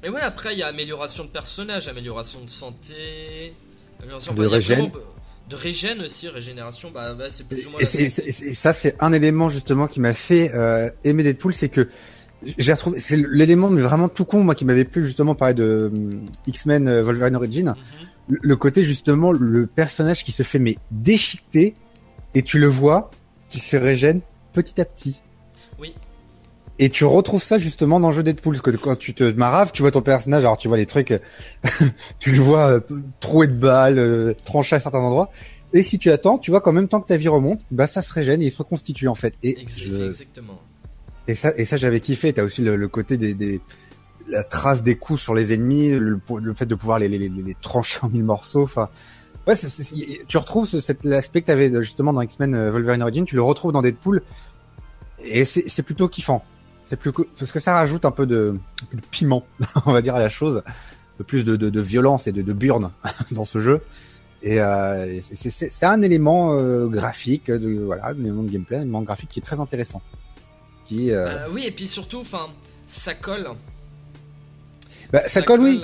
Et ouais, après il y a amélioration de personnage, amélioration de santé, amélioration de régène. De régène aussi, régénération, c'est plus ou moins. Et ça, c'est un élément justement qui m'a fait aimer Deadpool, c'est que j'ai retrouvé, c'est l'élément mais vraiment tout con, moi, qui m'avait plu, justement, parler de X-Men Wolverine Origin. Le côté, justement, le personnage qui se fait, mais déchiqueter, et tu le vois, qui se régène petit à petit. Oui. Et tu retrouves ça, justement, dans le jeu Deadpool. Parce que quand tu te maraves, tu vois ton personnage, alors tu vois les trucs, tu le vois troué de balles, tranché à certains endroits. Et si tu attends, tu vois qu'en même temps que ta vie remonte, bah ça se régène et il se reconstitue, en fait. Et Exactement. Et ça, j'avais kiffé. T'as aussi le côté la trace des coups sur les ennemis, le fait de pouvoir les trancher en mille morceaux. Enfin, ouais, tu retrouves l'aspect que t'avais justement dans X-Men Wolverine Origin, tu le retrouves dans Deadpool, et c'est plutôt kiffant. Parce que ça rajoute un peu de piment, on va dire, à la chose, un peu plus de violence et de burn dans ce jeu. Et c'est un élément graphique, un élément de gameplay, un élément graphique qui est très intéressant. Oui, et puis surtout, enfin, ça colle. Ça colle, oui.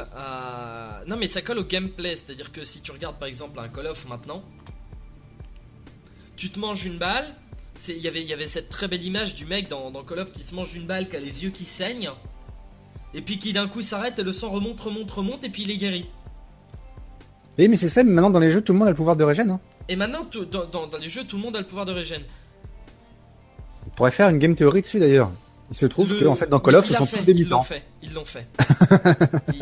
Non, mais ça colle au gameplay. C'est-à-dire que si tu regardes par exemple un Call of maintenant, tu te manges une balle. Il y avait cette très belle image du mec dans Call of qui se mange une balle, qui a les yeux qui saignent, et puis qui d'un coup s'arrête et le sang remonte, et puis il est guéri. Oui, mais c'est ça, mais maintenant dans les jeux, tout le monde a le pouvoir de régène. Hein. Et maintenant, dans les jeux, tout le monde a le pouvoir de régène. On pourrait faire une game théorie dessus d'ailleurs. Il se trouve que en fait dans Call of ce sont tous des mutants. Ils l'ont fait.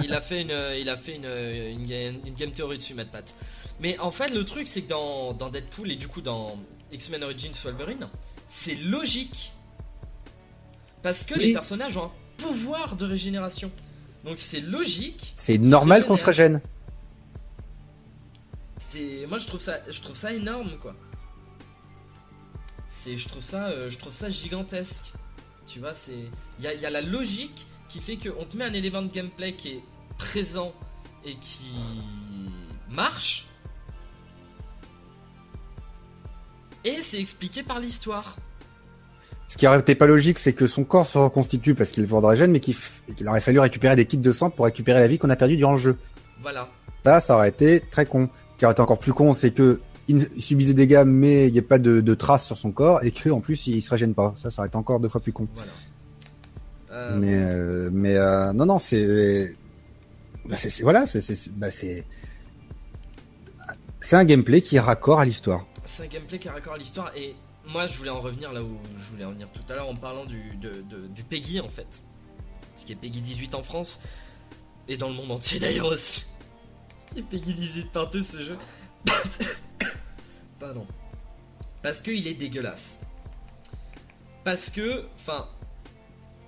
il a fait une game théorie dessus, Matt Pat. Mais en fait le truc c'est que dans Deadpool et du coup dans X-Men Origins Wolverine, c'est logique. Parce que les personnages ont un pouvoir de régénération. Donc c'est logique. C'est normal qu'on se régène. Moi je trouve ça énorme quoi. Je trouve ça gigantesque. Tu vois, il y a la logique qui fait qu'on te met un élément de gameplay qui est présent et qui marche. Et c'est expliqué par l'histoire. Ce qui aurait été pas logique, c'est que son corps se reconstitue parce qu'il est le pouvoir de régène, mais qu'il aurait fallu récupérer des kits de sang pour récupérer la vie qu'on a perdue durant le jeu. Voilà. Ça aurait été très con. Ce qui aurait été encore plus con, c'est que il subissait des dégâts, mais il n'y a pas de traces sur son corps, et que en plus il se régène pas. Ça aurait été encore 2 fois plus con. Voilà. Non, c'est un gameplay qui est raccord à l'histoire. C'est un gameplay qui est raccord à l'histoire, et moi je voulais en revenir là où je voulais en venir tout à l'heure en parlant du PEGI en fait. Ce qui est PEGI 18 en France, et dans le monde entier d'ailleurs aussi. Il est PEGI 18 partout ce jeu. Pardon. Parce qu'il est dégueulasse. Parce que, enfin,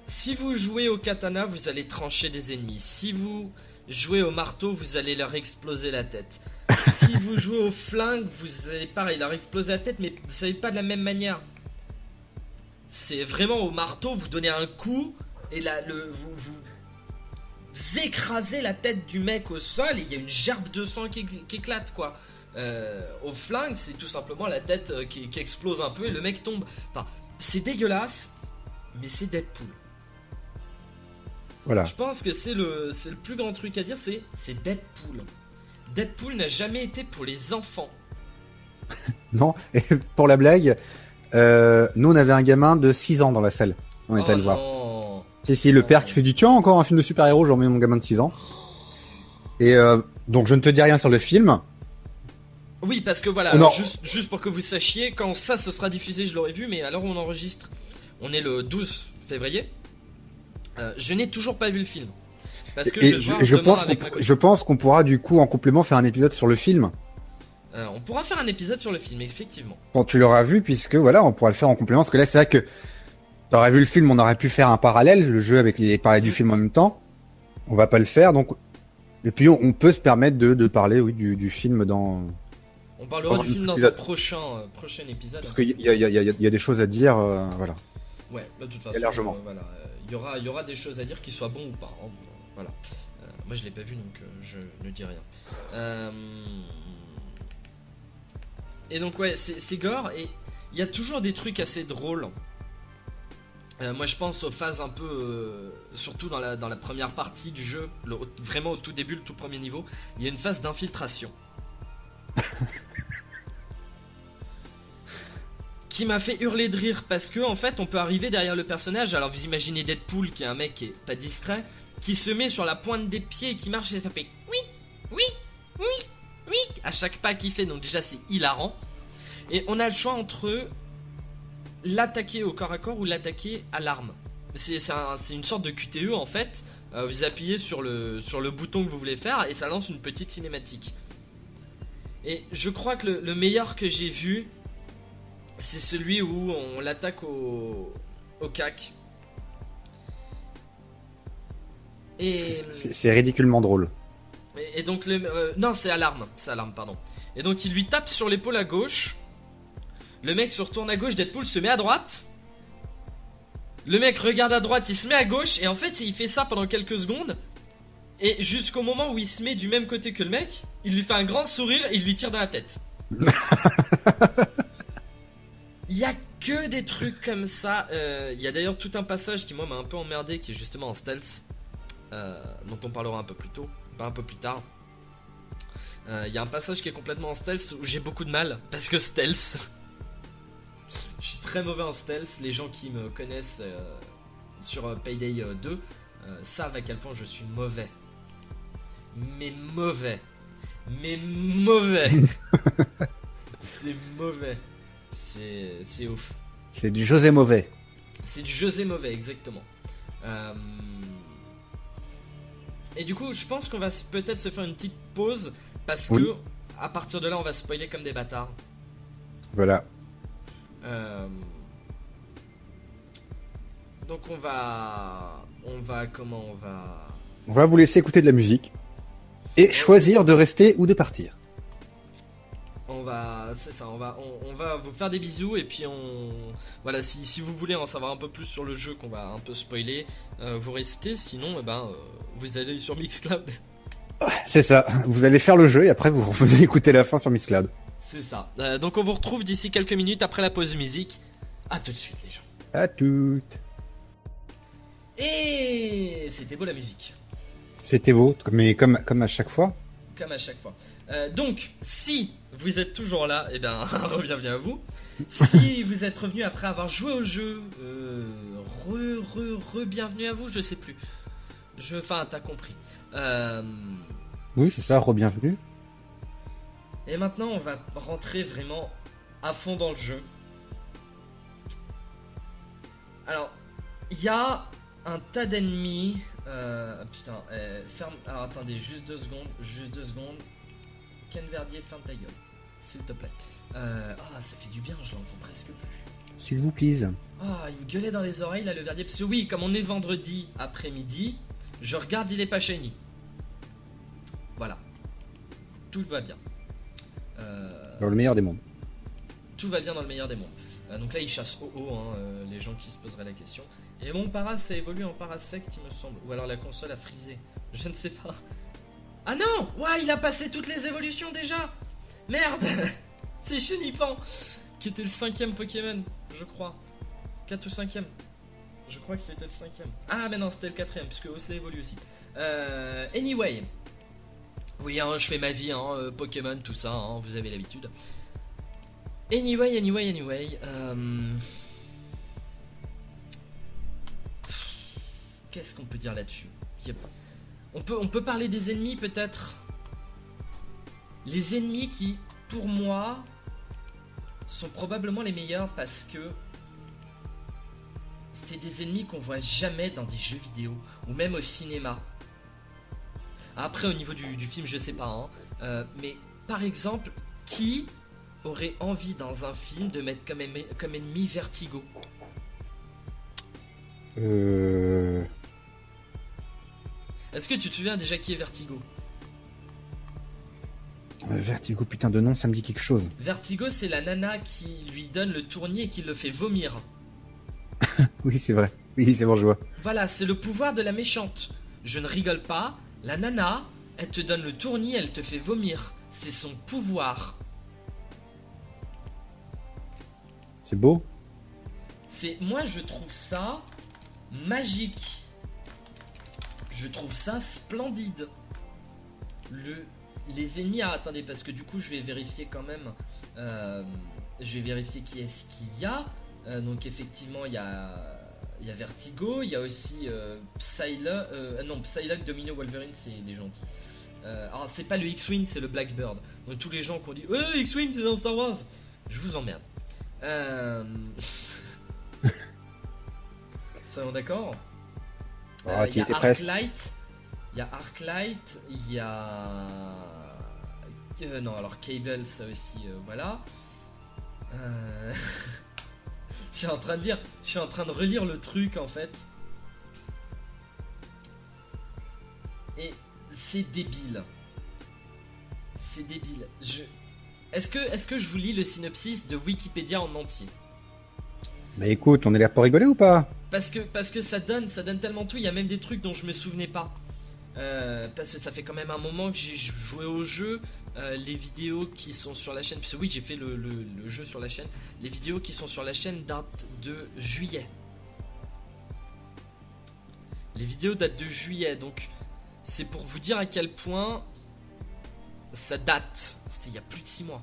si vous jouez au katana, vous allez trancher des ennemis. Si vous jouez au marteau, vous allez leur exploser la tête. Si vous jouez au flingue, vous allez pareil leur exploser la tête, mais vous savez pas de la même manière. C'est vraiment au marteau, vous donnez un coup et là, vous écrasez la tête du mec au sol et il y a une gerbe de sang qui éclate quoi. Au flingue, c'est tout simplement la tête qui explose un peu et le mec tombe. Enfin, c'est dégueulasse, mais c'est Deadpool. Voilà. Je pense que c'est le plus grand truc à dire, c'est Deadpool. Deadpool n'a jamais été pour les enfants. Non, et pour la blague, nous on avait un gamin de 6 ans dans la salle. On était à le voir. Si, le père qui se dit tiens, encore un film de super-héros, j'ai emmené mon gamin de 6 ans. Et donc je ne te dis rien sur le film. Oui, parce que voilà, juste pour que vous sachiez, quand ça ce sera diffusé, je l'aurai vu, mais alors on enregistre, on est le 12 février, je n'ai toujours pas vu le film. Parce que je pense qu'on pourra du coup en complément faire un épisode sur le film. On pourra faire un épisode sur le film, effectivement. Quand tu l'auras vu, puisque voilà, on pourra le faire en complément, parce que là c'est vrai que t'aurais vu le film, on aurait pu faire un parallèle, le jeu avec les parler du film en même temps. On va pas le faire, donc et puis on peut se permettre de parler du film dans. On parlera du film dans un prochain épisode. Parce qu'il y a des choses à dire, voilà. Ouais, de toute façon, largement. Voilà, il y aura des choses à dire qui soient bons ou pas. Hein, voilà. Moi je l'ai pas vu donc je ne dis rien. Et donc ouais, c'est gore et il y a toujours des trucs assez drôles. Moi je pense aux phases un peu, surtout dans la première partie du jeu, vraiment au tout début, le tout premier niveau, il y a une phase d'infiltration. qui m'a fait hurler de rire parce que en fait on peut arriver derrière le personnage. Alors vous imaginez Deadpool qui est un mec qui est pas discret, qui se met sur la pointe des pieds et qui marche et ça fait oui, oui, oui, oui à chaque pas qu'il fait. Donc déjà c'est hilarant. Et on a le choix entre l'attaquer au corps à corps ou l'attaquer à l'arme. C'est une sorte de QTE en fait. Vous appuyez sur le bouton que vous voulez faire et ça lance une petite cinématique. Et je crois que le meilleur que j'ai vu, c'est celui où on l'attaque au cac. Et c'est ridiculement drôle. Et donc non, c'est à l'arme, pardon. Et donc il lui tape sur l'épaule à gauche. Le mec se retourne à gauche, Deadpool se met à droite. Le mec regarde à droite, il se met à gauche. Et en fait il fait ça pendant quelques secondes. Et jusqu'au moment où il se met du même côté que le mec, il lui fait un grand sourire et il lui tire dans la tête. Il y a que des trucs comme ça. Il y a d'ailleurs tout un passage qui moi m'a un peu emmerdé, qui est justement en stealth, dont on parlera un peu plus tôt, pas un peu plus tard. Il y a un passage qui est complètement en stealth où j'ai beaucoup de mal parce que stealth. Je suis très mauvais en stealth. Les gens qui me connaissent sur Payday 2 savent à quel point je suis mauvais. Mais mauvais. C'est mauvais. C'est ouf. C'est du José mauvais. C'est du José mauvais, exactement. Et du coup, je pense qu'on va peut-être se faire une petite pause parce que à partir de là, on va spoiler comme des bâtards. Voilà. Donc on va vous laisser écouter de la musique et choisir de rester ou de partir. On va vous faire des bisous et puis voilà, si vous voulez en savoir un peu plus sur le jeu qu'on va un peu spoiler, vous restez, sinon vous allez sur Mixcloud. C'est ça, vous allez faire le jeu et après vous allez écouter la fin sur Mixcloud. C'est ça. Donc on vous retrouve d'ici quelques minutes après la pause musique. À tout de suite les gens. À toutes. Et c'était beau la musique. C'était beau, mais comme à chaque fois. Comme à chaque fois. Donc, si vous êtes toujours là, eh bien, bienvenue à vous. Si vous êtes revenu après avoir joué au jeu, bienvenue à vous, je sais plus. Enfin, t'as compris. Oui, c'est ça, re-bienvenue. Et maintenant, on va rentrer vraiment à fond dans le jeu. Alors, il y a un tas d'ennemis. Ferme. Alors, attendez, juste deux secondes. Ken Verdier, ferme ta gueule, s'il te plaît. Ça fait du bien, je l'entends presque plus. S'il vous plaît. Il me gueulait dans les oreilles là, le Verdier. Parce que oui, comme on est vendredi après-midi, je regarde Il est pas shiny. Voilà. Tout va bien. Dans le meilleur des mondes. Tout va bien dans le meilleur des mondes. Donc là, il chasse les gens qui se poseraient la question. Et mon para, ça évolue en parasect, il me semble. Ou alors la console a frisé. Je ne sais pas. Ah non! Ouais, il a passé toutes les évolutions déjà! Merde! C'est Chenipan qui était le 5ème Pokémon, je crois. 4 ou 5ème. Je crois que c'était le 5ème. Ah, mais non, c'était le 4ème, puisque Osley évolue aussi. Anyway. Oui, je fais ma vie, Pokémon, tout ça, vous avez l'habitude. Anyway. Qu'est-ce qu'on peut dire là-dessus? On peut parler des ennemis peut-être. Les ennemis qui, pour moi, sont probablement les meilleurs parce que c'est des ennemis qu'on voit jamais dans des jeux vidéo ou même au cinéma. Après, au niveau du film, je sais pas, mais par exemple, qui aurait envie dans un film de mettre comme ennemi Vertigo? Est-ce que tu te souviens déjà qui est Vertigo? Vertigo, putain de nom, ça me dit quelque chose. Vertigo, c'est la nana qui lui donne le tournis et qui le fait vomir. Oui, c'est vrai. Oui, c'est bon, je vois. Voilà, c'est le pouvoir de la méchante. Je ne rigole pas. La nana, elle te donne le tournis, elle te fait vomir. C'est son pouvoir. C'est beau. Moi, je trouve ça magique. Je trouve ça splendide. Les ennemis... Ah, attendez, parce que du coup, je vais vérifier quand même je vais vérifier qui est-ce qu'il y a. Donc effectivement, il y a Vertigo, il y a aussi Psylocke, Domino, Wolverine, c'est les gentils. Alors c'est pas le X-Wing, c'est le Blackbird. Donc tous les gens qui ont dit X-Wing c'est dans Star Wars, je vous emmerde. Soyons d'accord. Il y a Arclight, il y a Arclight, il y a non alors Cable ça aussi voilà. Je suis en train de relire le truc en fait. Et c'est débile. C'est débile. Est-ce que je vous lis le synopsis de Wikipédia en entier? Bah écoute, on est là pour rigoler ou pas? Parce que ça donne tellement tout, il y a même des trucs dont je me souvenais pas. Parce que ça fait quand même un moment que j'ai joué au jeu. Les vidéos qui sont sur la chaîne, parce que oui j'ai fait le jeu sur la chaîne. Les vidéos qui sont sur la chaîne datent de juillet. Les vidéos datent de juillet, donc c'est pour vous dire à quel point ça date. C'était il y a plus de 6 mois.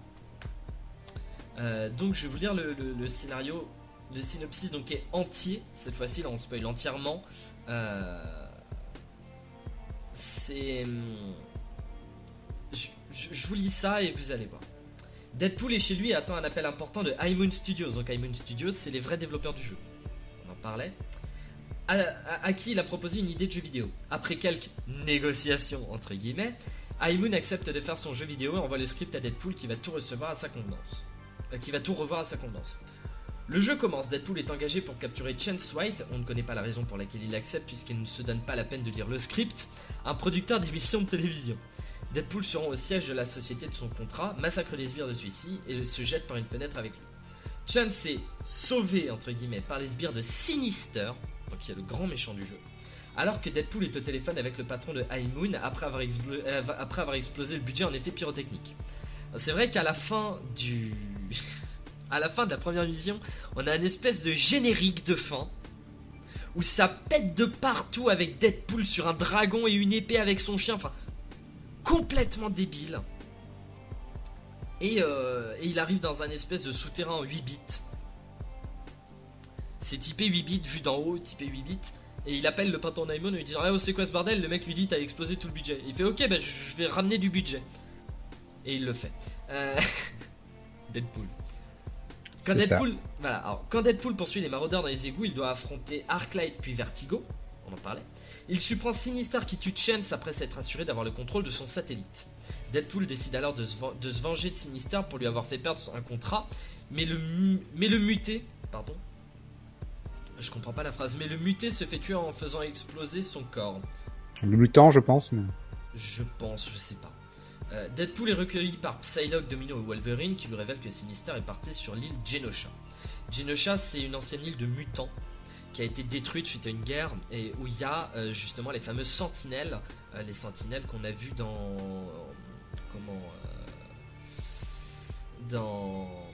Donc je vais vous lire le scénario. Le synopsis donc est entier. Cette fois-ci là on spoil entièrement. C'est... Je vous lis ça et vous allez voir. Deadpool est chez lui et attend un appel important de High Moon Studios. Donc High Moon Studios, c'est les vrais développeurs du jeu. On en parlait. À qui il a proposé une idée de jeu vidéo. Après quelques négociations entre guillemets, High Moon accepte de faire son jeu vidéo et envoie le script à Deadpool qui va tout recevoir à sa convenance. Qui va tout revoir à sa convenance. Le jeu commence, Deadpool est engagé pour capturer Chance White, on ne connaît pas la raison pour laquelle il accepte puisqu'il ne se donne pas la peine de lire le script, un producteur d'émissions de télévision. Deadpool se rend au siège de la société de son contrat, massacre les sbires de celui-ci et se jette par une fenêtre avec lui. Chance est sauvé entre guillemets par les sbires de Sinister, donc qui est le grand méchant du jeu, alors que Deadpool est au téléphone avec le patron de High Moon après avoir explosé le budget en effet pyrotechnique. C'est vrai qu'à la fin du... à la fin de la première mission, on a une espèce de générique de fin où ça pète de partout avec Deadpool sur un dragon et une épée avec son chien, enfin complètement débile. Et il arrive dans un espèce de souterrain en 8 bits. C'est typé 8 bits vu d'en haut, typé 8 bits. Et il appelle le patron d'Aimon et lui dit oh, c'est quoi ce bordel? Le mec lui dit t'as explosé tout le budget. Il fait ok bah je vais ramener du budget. Et il le fait. Deadpool. Quand Deadpool poursuit les maraudeurs dans les égouts, il doit affronter Arclight puis Vertigo, on en parlait. Il surprend Sinister qui tue Chance après s'être assuré d'avoir le contrôle de son satellite. Deadpool décide alors de se venger de Sinister pour lui avoir fait perdre un contrat, mais le muté, pardon, je comprends pas la phrase, mais le muté se fait tuer en faisant exploser son corps. Le mutant je pense, mais... Je sais pas. Deadpool est recueilli par Psylocke, Domino et Wolverine qui lui révèlent que Sinister est parti sur l'île Genosha. Genosha, c'est une ancienne île de mutants qui a été détruite suite à une guerre et où il y a justement les fameuses sentinelles, les sentinelles qu'on a vues dans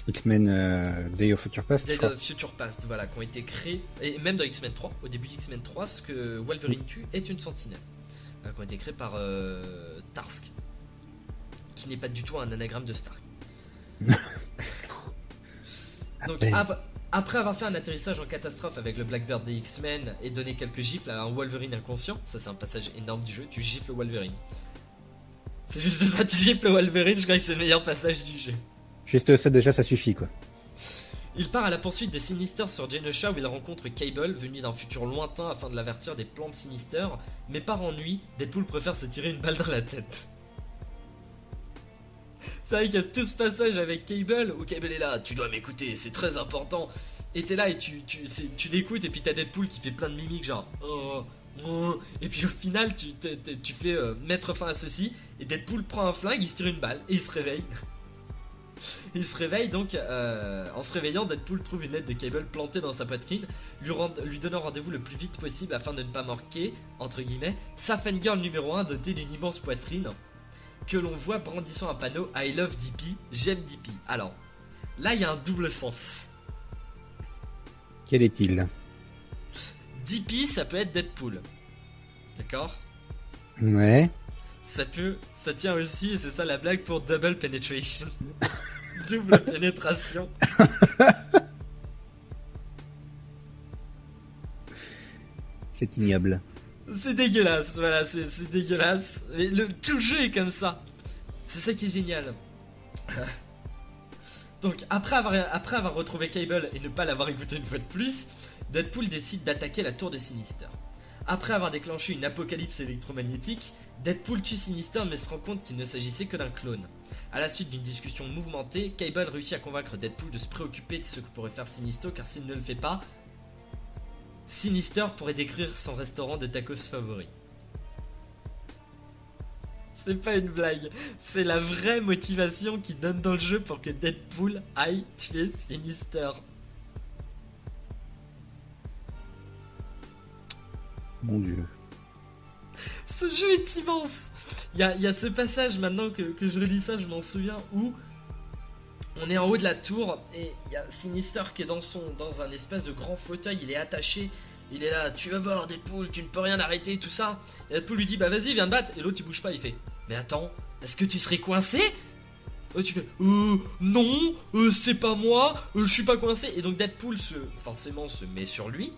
X-Men Day of Future Past. Day of Future Past, voilà, qui ont été créées, et même dans X-Men 3, au début d'X-Men 3, ce que Wolverine tue est une sentinelle. Qui ont été créés par Tarsk, qui n'est pas du tout un anagramme de Stark. Donc après avoir fait un atterrissage en catastrophe avec le Blackbird des X-Men et donné quelques gifles à un Wolverine inconscient, ça c'est un passage énorme du jeu, tu gifles Wolverine. C'est juste ça, tu gifles Wolverine, je crois que c'est le meilleur passage du jeu. Juste ça déjà ça suffit quoi. Il part à la poursuite de Sinister sur Genosha où il rencontre Cable, venu d'un futur lointain afin de l'avertir des plans de Sinister, mais par ennui, Deadpool préfère se tirer une balle dans la tête. C'est vrai qu'il y a tout ce passage avec Cable où Cable est là, tu dois m'écouter, c'est très important. Et t'es là et tu l'écoutes et puis t'as Deadpool qui fait plein de mimiques genre et puis au final tu fais mettre fin à ceci et Deadpool prend un flingue, il se tire une balle et il se réveille. Il se réveille donc, en se réveillant, Deadpool trouve une lettre de Cable plantée dans sa poitrine, lui donnant rendez-vous le plus vite possible afin de ne pas manquer, entre guillemets, sa fangirl numéro 1 dotée d'une immense poitrine, que l'on voit brandissant un panneau I love DP, j'aime DP. Alors, là il y a un double sens. Quel est-il? DP ça peut être Deadpool. D'accord? Ouais. Ça tient aussi, et c'est ça la blague pour Double Penetration. Double pénétration. C'est ignoble. C'est dégueulasse, voilà, c'est dégueulasse. Mais tout le jeu est comme ça. C'est ça qui est génial. Donc, après avoir retrouvé Cable et ne pas l'avoir écouté une fois de plus, Deadpool décide d'attaquer la tour de Sinister. Après avoir déclenché une apocalypse électromagnétique, Deadpool tue Sinister mais se rend compte qu'il ne s'agissait que d'un clone. À la suite d'une discussion mouvementée, Cable réussit à convaincre Deadpool de se préoccuper de ce que pourrait faire Sinister, car s'il ne le fait pas, Sinister pourrait décrire son restaurant de tacos favori. C'est pas une blague, c'est la vraie motivation qu'il donne dans le jeu pour que Deadpool aille tuer Sinister. Mon Dieu. Ce jeu est immense. Il y a ce passage maintenant que je relis ça, je m'en souviens, où on est en haut de la tour et il y a Sinister qui est dans un espèce de grand fauteuil, il est attaché, il est là, tu vas voir Deadpool, tu ne peux rien arrêter, tout ça. Et Deadpool lui dit bah vas-y viens te battre, et l'autre il bouge pas, il fait mais attends, est-ce que tu serais coincé? Tu fais non, c'est pas moi, je suis pas coincé. Et donc Deadpool forcément se met sur lui.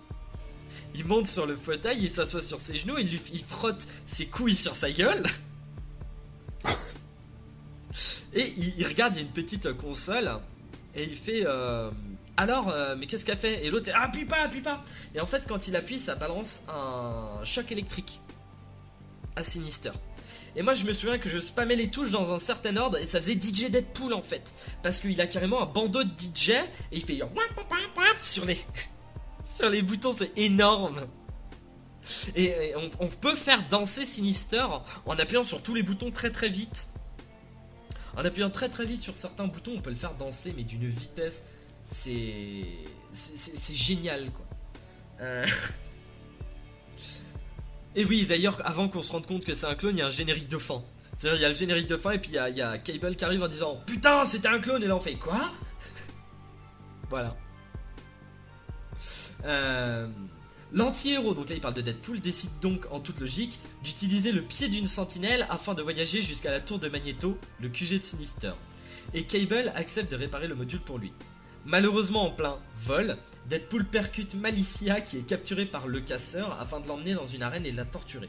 Il monte sur le fauteuil, il s'assoit sur ses genoux, il frotte ses couilles sur sa gueule. Et il regarde, il y a une petite console. Et il fait alors, mais qu'est-ce qu'elle fait? Et l'autre, appuie pas. Et en fait, quand il appuie, ça balance un choc électrique à Sinister. Et moi, je me souviens que je spammais les touches dans un certain ordre et ça faisait DJ Deadpool en fait. Parce qu'il a carrément un bandeau de DJ et il fait sur les. Sur les boutons, c'est énorme. Et on peut faire danser Sinister en appuyant sur tous les boutons très très vite. En appuyant très très vite sur certains boutons, on peut le faire danser, mais d'une vitesse. C'est génial quoi. Et oui, d'ailleurs, avant qu'on se rende compte que c'est un clone, il y a un générique de fin. C'est-à-dire, il y a le générique de fin et puis il y a Cable qui arrive en disant putain, c'était un clone. Et là, on fait quoi? Voilà. L'anti-héros, donc là il parle de Deadpool, décide donc en toute logique d'utiliser le pied d'une sentinelle afin de voyager jusqu'à la tour de Magneto, le QG de Sinister. Et Cable accepte de réparer le module pour lui. Malheureusement en plein vol, Deadpool percute Malicia qui est capturée par le casseur afin de l'emmener dans une arène et de la torturer.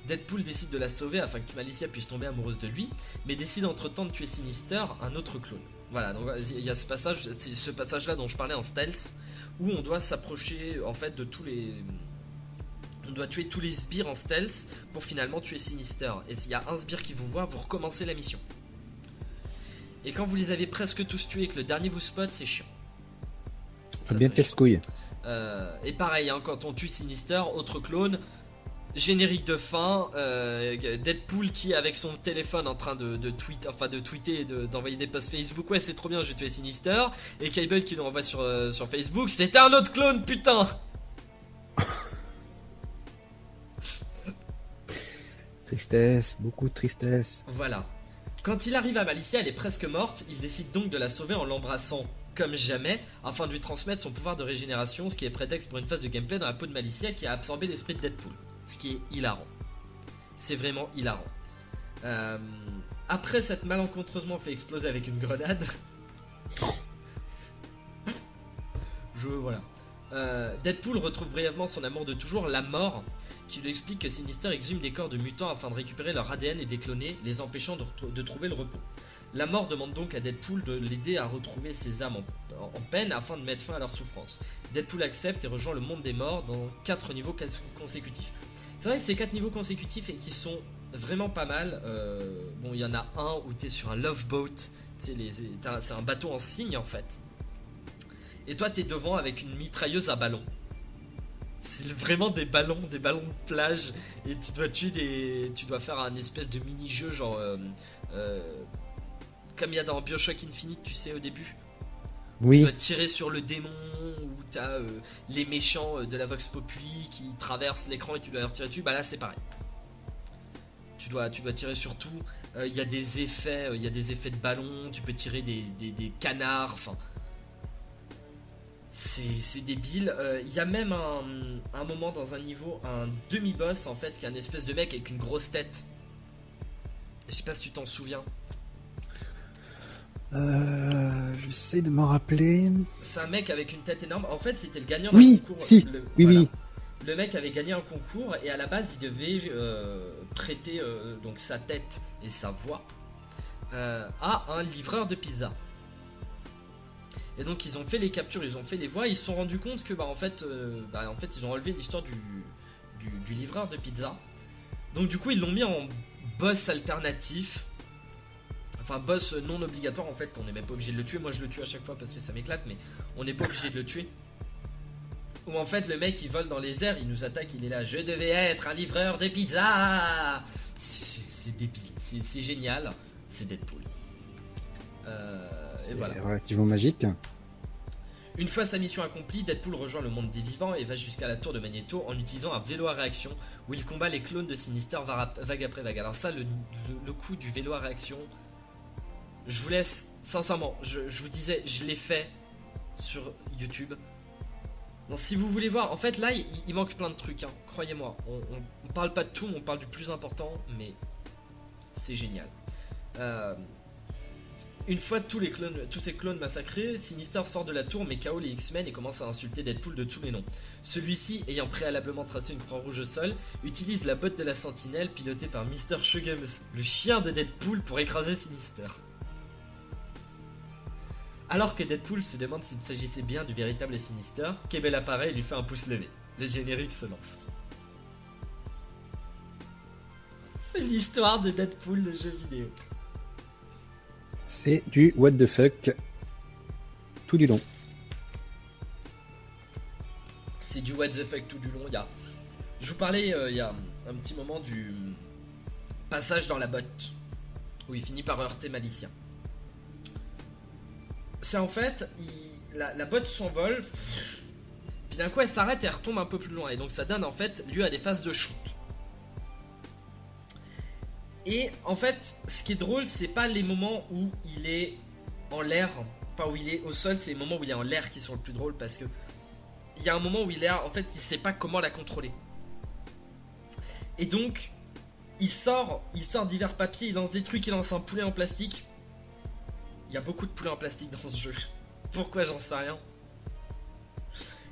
Deadpool décide de la sauver afin que Malicia puisse tomber amoureuse de lui, mais décide entre-temps de tuer Sinister, un autre clone. Voilà, donc il y a ce passage, c'est ce passage-là dont je parlais en stealth, où on doit s'approcher en fait de tous les... On doit tuer tous les sbires en stealth pour finalement tuer Sinister. Et s'il y a un sbire qui vous voit, vous recommencez la mission. Et quand vous les avez presque tous tués et que le dernier vous spot, c'est chiant. Faut bien tes couilles. Et pareil, hein, quand on tue Sinister, autre clone... Générique de fin, Deadpool qui avec son téléphone en train de tweeter et d'envoyer des posts Facebook, ouais c'est trop bien, j'ai tué Sinister, et Cable qui l'envoie sur Facebook, c'était un autre clone, putain. Tristesse, beaucoup de tristesse. Voilà. Quand il arrive à Malicia, elle est presque morte, il décide donc de la sauver en l'embrassant comme jamais, afin de lui transmettre son pouvoir de régénération, ce qui est prétexte pour une phase de gameplay dans la peau de Malicia qui a absorbé l'esprit de Deadpool. Ce qui est hilarant. C'est vraiment hilarant. Après s'être malencontreusement fait exploser avec une grenade. Voilà. Deadpool retrouve brièvement son amour de toujours, la mort, qui lui explique que Sinister exhume des corps de mutants afin de récupérer leur ADN et de les cloner, les empêchant de trouver le repos. La mort demande donc à Deadpool de l'aider à retrouver ses âmes en peine afin de mettre fin à leur souffrance. Deadpool accepte et rejoint le monde des morts dans 4 niveaux consécutifs. C'est vrai que ces 4 niveaux consécutifs et qui sont vraiment pas mal. Bon, il y en a un où t'es sur un love boat, c'est un bateau en cygne en fait. Et toi t'es devant avec une mitrailleuse à ballon. C'est vraiment des ballons de plage et tu dois faire un espèce de mini-jeu genre comme il y a dans BioShock Infinite, tu sais, au début. Oui. Tu dois tirer sur le démon, où t'as les méchants de la Vox Populi qui traversent l'écran et tu dois leur tirer dessus. Bah là c'est pareil. Tu dois tirer sur tout. Il y a des effets, de ballon. Tu peux tirer des canards. Enfin, c'est débile. Il y a même un moment dans un niveau, un demi-boss en fait, qui est un espèce de mec avec une grosse tête. Je sais pas si tu t'en souviens. J'essaie de m'en rappeler. C'est un mec avec une tête énorme. En fait, c'était le gagnant d'un Oui, concours. si, oui, Voilà. oui. Le mec avait gagné un concours et à la base, il devait prêter donc sa tête et sa voix à un livreur de pizza. Et donc ils ont fait les captures, ils ont fait les voix, ils se sont rendus compte que en fait ils ont relevé l'histoire du livreur de pizza. Donc du coup ils l'ont mis en boss alternatif. Enfin boss non obligatoire en fait, on n'est même pas obligé de le tuer, moi je le tue à chaque fois parce que ça m'éclate, mais on n'est pas obligé de le tuer. Où en fait le mec il vole dans les airs, il nous attaque, il est là, je devais être un livreur de pizza. C'est débile, c'est génial, c'est Deadpool. Et voilà. Relativement magique. Une fois sa mission accomplie, Deadpool rejoint le monde des vivants et va jusqu'à la tour de Magneto en utilisant un vélo à réaction où il combat les clones de Sinister vague après vague. Alors ça, le coup du vélo à réaction, je vous laisse, sincèrement, je vous disais, je l'ai fait sur YouTube. Donc, si vous voulez voir, en fait là, il manque plein de trucs, hein, croyez-moi. On parle pas de tout, mais on parle du plus important, mais c'est génial. Une fois tous ces clones massacrés, Sinister sort de la tour mais KO les X-Men et commence à insulter Deadpool de tous les noms. Celui-ci, ayant préalablement tracé une croix rouge au sol, utilise la botte de la sentinelle pilotée par Mr. Shuggums, le chien de Deadpool, pour écraser Sinister. Alors que Deadpool se demande s'il s'agissait bien du véritable Sinister, Cable apparaît et lui fait un pouce levé. Le générique se lance. C'est l'histoire de Deadpool, le jeu vidéo. C'est du what the fuck tout du long. C'est du what the fuck tout du long. Je vous parlais il y a un petit moment du passage dans la botte où il finit par heurter Malicia. C'est en fait, la botte s'envole, puis d'un coup elle s'arrête et elle retombe un peu plus loin. Et donc ça donne en fait lieu à des phases de shoot. Et en fait, ce qui est drôle, c'est pas les moments où il est en l'air, enfin où il est au sol, c'est les moments où il est en l'air qui sont le plus drôles parce que il y a un moment où il est là, en fait, il sait pas comment la contrôler. Et donc, il sort divers papiers, il lance des trucs, il lance un poulet en plastique. Il y a beaucoup de poulets en plastique dans ce jeu. Pourquoi, j'en sais rien.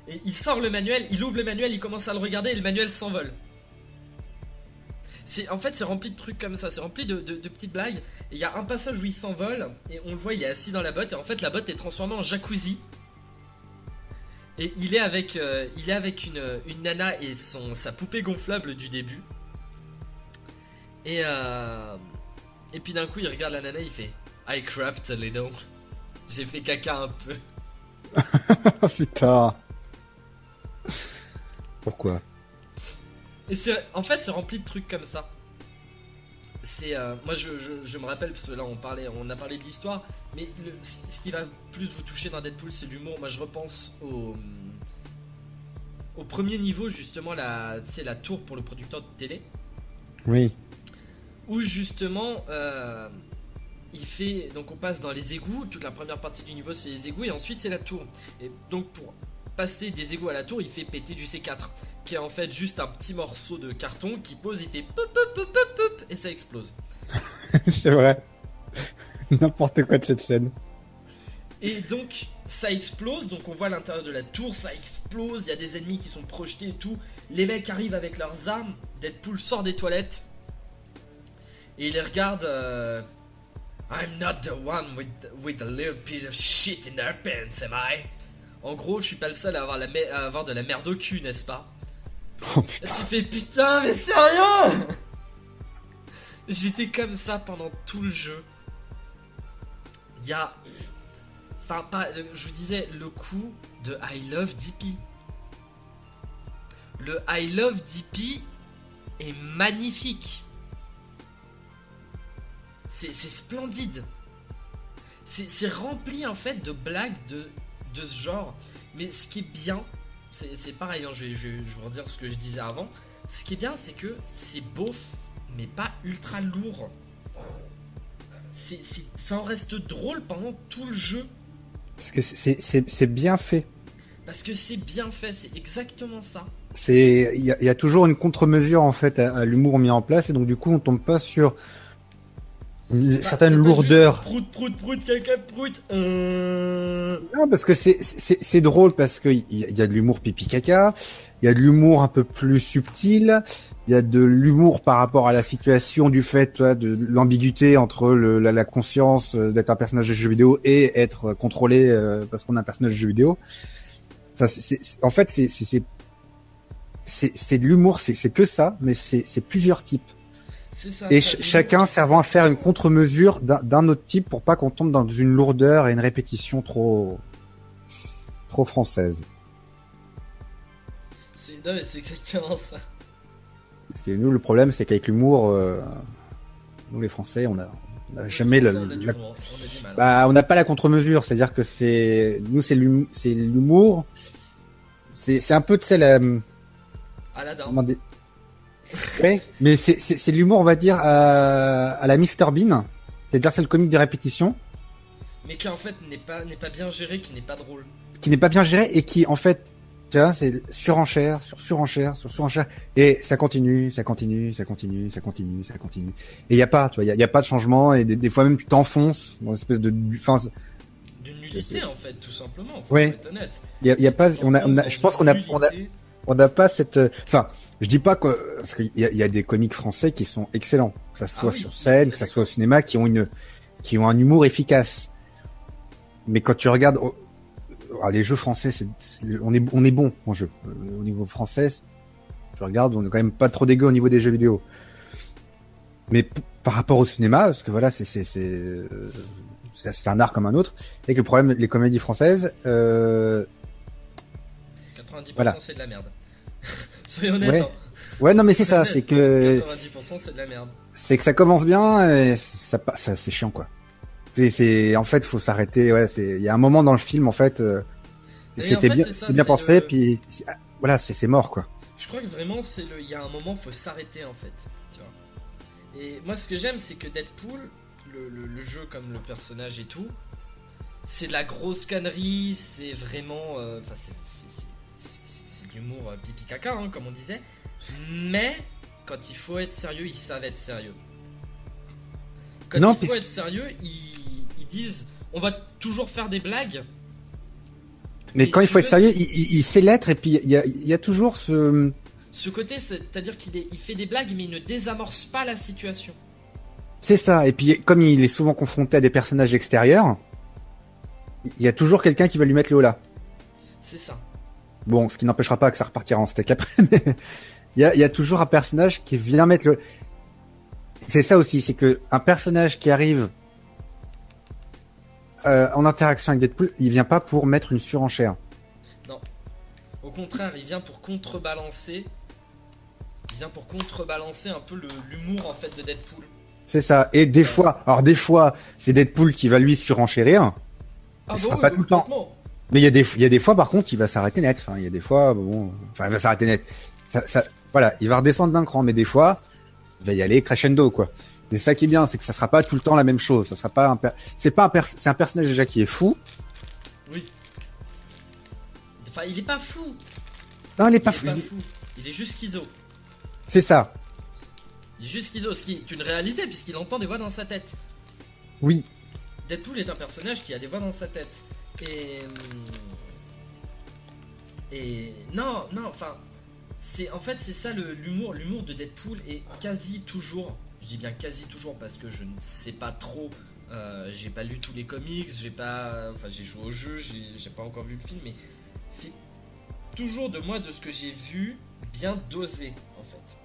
Et il sort le manuel, il ouvre le manuel, il commence à le regarder et le manuel s'envole. En fait, c'est rempli de trucs comme ça, c'est rempli de petites blagues. Et il y a un passage où il s'envole, et on le voit, il est assis dans la botte, et en fait, la botte est transformée en jacuzzi. Et il est avec une nana et sa poupée gonflable du début. Et puis d'un coup, il regarde la nana, il fait I crapped a little. J'ai fait caca un peu. Putain. Pourquoi? Et en fait, c'est rempli de trucs comme ça. Moi, je me rappelle, parce que là, on a parlé de l'histoire, mais ce qui va plus vous toucher dans Deadpool, c'est l'humour. Moi, je repense au premier niveau, justement, la tour pour le producteur de télé. Oui. Où, justement, donc on passe dans les égouts. Toute la première partie du niveau, c'est les égouts, et ensuite, c'est la tour. Et donc, pour passer des égouts à la tour, il fait péter du C4, qui est en fait juste un petit morceau de carton qui pose, il fait pop pop pop pop pop et ça explose. C'est vrai. N'importe quoi de cette scène. Et donc ça explose, donc on voit l'intérieur de la tour, ça explose, il y a des ennemis qui sont projetés et tout. Les mecs arrivent avec leurs armes, Deadpool sort des toilettes et il les regarde. I'm not the one with a little piece of shit in their pants, am I? En gros, je suis pas le seul à avoir de la merde au cul, n'est-ce pas? Oh putain. Tu fais putain, mais sérieux? J'étais comme ça pendant tout le jeu. Il y a... Enfin, je vous disais, le coup de I Love DP. Le I Love DP est magnifique. C'est splendide. C'est rempli en fait de blagues de ce genre. Mais ce qui est bien, c'est pareil, hein, je vais vous redire ce que je disais avant. Ce qui est bien, c'est que c'est beauf, mais pas ultra lourd. Ça en reste drôle pendant tout le jeu. Parce que c'est bien fait. Parce que c'est bien fait, c'est exactement ça. Il y a toujours une contre-mesure en fait à l'humour mis en place, et donc du coup on tombe pas sur une Bah, certaine c'est pas juste lourdeur. prout, quelqu'un prout. Non, parce que c'est drôle parce que il y a de l'humour pipi caca, il y a de l'humour un peu plus subtil, il y a de l'humour par rapport à la situation du fait, tu vois, de l'ambiguïté entre la conscience d'être un personnage de jeu vidéo et être contrôlé parce qu'on est un personnage de jeu vidéo. Enfin, en fait, c'est de l'humour, c'est que ça, mais c'est plusieurs types. C'est ça. Et ça, chacun servant à faire une contre-mesure d'un autre type pour pas qu'on tombe dans une lourdeur et une répétition trop française. Non, mais c'est exactement ça. Parce que nous, le problème, c'est qu'avec l'humour, nous les Français, on a jamais On a du mal. bah, on n'a pas la contre-mesure. C'est-à-dire que nous, c'est l'humour. C'est un peu, tu sais, Aladdin. comment dire. Ouais, mais c'est l'humour, on va dire, à la Mr Bean. C'est-à-dire, c'est le comique de répétition. Mais qui en fait n'est pas bien géré, qui n'est pas drôle. Qui n'est pas bien géré et qui, en fait, tu vois, c'est surenchère sur surenchère sur surenchère. Et ça continue. Et il y a pas, tu vois, il y a pas de changement et des fois même tu t'enfonces dans une espèce enfin, D'une nullité en fait, tout simplement. Ouais. Faut être honnête. il y a pas, je pense qu'on n'a pas cette, enfin, je dis pas que, parce qu'il y a des comiques français qui sont excellents, que ça soit sur scène, que ça soit au cinéma, qui ont un humour efficace. Mais quand tu regardes, les jeux français, on est bon en jeu. Au niveau français, tu regardes, on est quand même pas trop dégueu au niveau des jeux vidéo. Mais par rapport au cinéma, parce que voilà, c'est un art comme un autre, et que le problème, les comédies françaises, 90% voilà. c'est de la merde. Soyons honnêtes. Ouais. Hein. Ouais, non, mais c'est ça, c'est que 90% c'est de la merde. c'est que ça commence bien et ça c'est chiant quoi. En fait, faut s'arrêter. Ouais, il y a un moment dans le film en fait, c'était bien pensé, puis voilà, c'est mort quoi. Je crois que vraiment il y a un moment faut s'arrêter en fait, tu vois. Et moi ce que j'aime c'est que Deadpool, le jeu comme le personnage et tout, c'est de la grosse connerie, c'est vraiment, enfin c'est de l'humour pipi caca hein, comme on disait, mais quand il faut être sérieux, ils savent être sérieux. Quand il faut être sérieux, ils disent on va toujours faire des blagues. Mais quand il faut être sérieux, il sait l'être et puis il y a toujours ce côté, c'est-à-dire qu'il fait des blagues mais il ne désamorce pas la situation. C'est ça, et puis comme il est souvent confronté à des personnages extérieurs, il y a toujours quelqu'un qui va lui mettre le haut là. C'est ça. Bon, ce qui n'empêchera pas que ça repartira en steak après, mais il y a toujours un personnage qui vient mettre le... C'est ça aussi, c'est que un personnage qui arrive en interaction avec Deadpool, il vient pas pour mettre une surenchère. Non. Au contraire, il vient pour contrebalancer. Un peu l'humour en fait de Deadpool. C'est ça. Et des fois, c'est Deadpool qui va lui surenchérir. Ah ce sera pas tout le temps. Mais il y a des fois, par contre, il va s'arrêter net. Enfin, il y a des fois, il va s'arrêter net. Voilà, il va redescendre d'un cran, mais des fois, il va y aller crescendo, quoi. C'est ça qui est bien, c'est que ça sera pas tout le temps la même chose. Ça sera pas c'est un personnage déjà qui est fou. Oui. Enfin, il est pas fou. Non, il est pas fou. Il est juste schizo. C'est ça. Il est juste schizo, ce qui est une réalité puisqu'il entend des voix dans sa tête. Oui. Deadpool est un personnage qui a des voix dans sa tête. Et non, enfin, c'est ça l'humour de Deadpool est quasi toujours. Je dis bien quasi toujours parce que je ne sais pas trop. J'ai pas lu tous les comics, j'ai joué au jeu, j'ai pas encore vu le film, mais c'est toujours de ce que j'ai vu bien dosé en fait.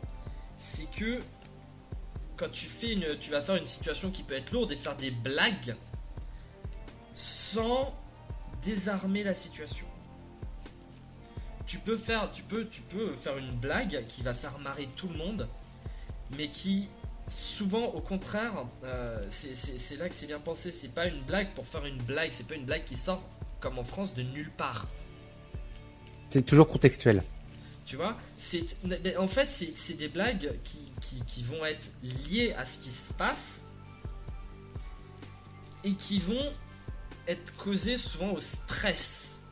C'est que quand tu vas faire une situation qui peut être lourde et faire des blagues sans désarmer la situation. Tu peux faire une blague qui va faire marrer tout le monde, mais qui souvent au contraire, c'est là que c'est bien pensé. C'est pas une blague pour faire une blague, c'est pas une blague qui sort comme en France de nulle part. C'est toujours contextuel. Tu vois, en fait c'est des blagues qui vont être liées à ce qui se passe et qui vont être causées souvent au stress.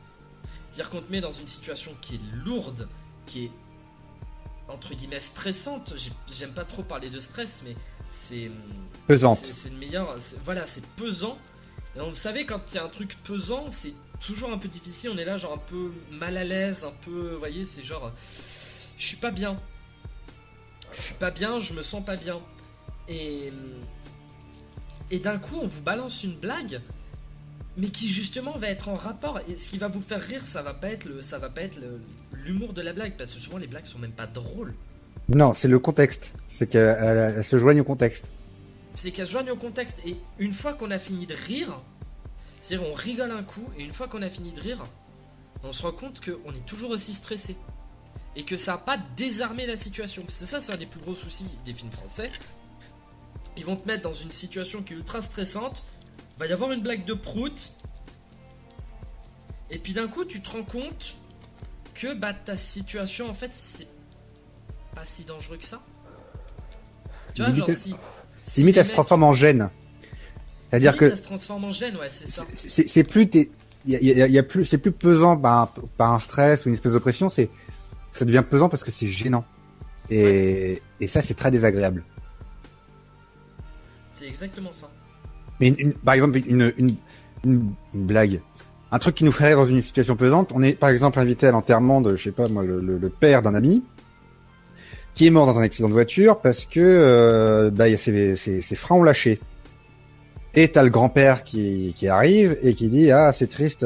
C'est-à-dire qu'on te met dans une situation qui est lourde, qui est entre guillemets stressante. J'aime pas trop parler de stress, mais c'est Pesante. c'est le meilleur. Voilà, c'est pesant. Et vous savez, quand il y a un truc pesant, c'est toujours un peu difficile. On est là, genre un peu mal à l'aise, un peu. Vous voyez, c'est genre. Je suis pas bien. Je suis pas bien, je me sens pas bien. Et d'un coup, on vous balance une blague, mais qui justement va être en rapport. Et ce qui va vous faire rire, ça va pas être l'humour de la blague, parce que souvent les blagues sont même pas drôles. Non, c'est le contexte. C'est qu'elle se joigne au contexte. C'est qu'elles se joignent au contexte. Et une fois qu'on a fini de rire, c'est-à-dire on rigole un coup, et une fois qu'on a fini de rire, on se rend compte qu'on est toujours aussi stressé. Et que ça n'a pas désarmé la situation. C'est ça, c'est un des plus gros soucis des films français. Ils vont te mettre dans une situation qui est ultra stressante. Il va y avoir une blague de prout. Et puis d'un coup, tu te rends compte que ta situation, en fait, c'est pas si dangereux que ça. Tu vois, genre si limite, elle se transforme en gêne. C'est-à-dire que elle se transforme en gêne, ouais, c'est ça. C'est plus y a plus, c'est plus pesant par un stress ou une espèce d'oppression. Ça devient pesant parce que c'est gênant. Et ça, c'est très désagréable. C'est exactement ça. Mais par exemple, une blague. Un truc qui nous ferait rire dans une situation pesante. On est, par exemple, invité à l'enterrement de, je sais pas moi, le père d'un ami, qui est mort dans un accident de voiture parce que, y a ses freins ont lâché. Et t'as le grand-père qui arrive et qui dit, ah, c'est triste,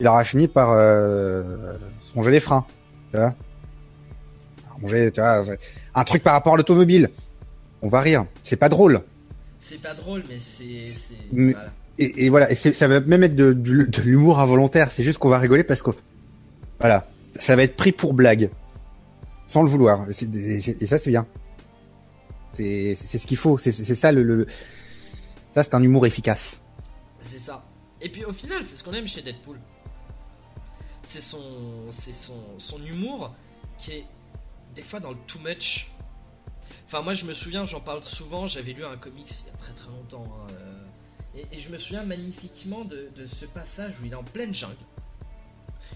il aura fini par, se ronger les freins. Tu vois? Tu vois, un truc par rapport à l'automobile. On va rire. C'est pas drôle. C'est pas drôle, mais c'est voilà. Et voilà. Et ça va même être de l'humour involontaire. C'est juste qu'on va rigoler parce que, voilà. Ça va être pris pour blague. Sans le vouloir. Et ça, c'est bien. C'est ce qu'il faut. C'est ça ça, c'est un humour efficace. C'est ça. Et puis au final, c'est ce qu'on aime chez Deadpool. C'est son humour qui est des fois dans le too much. Enfin, moi je me souviens, j'en parle souvent, j'avais lu un comics il y a très très longtemps. Et je me souviens magnifiquement de ce passage où il est en pleine jungle.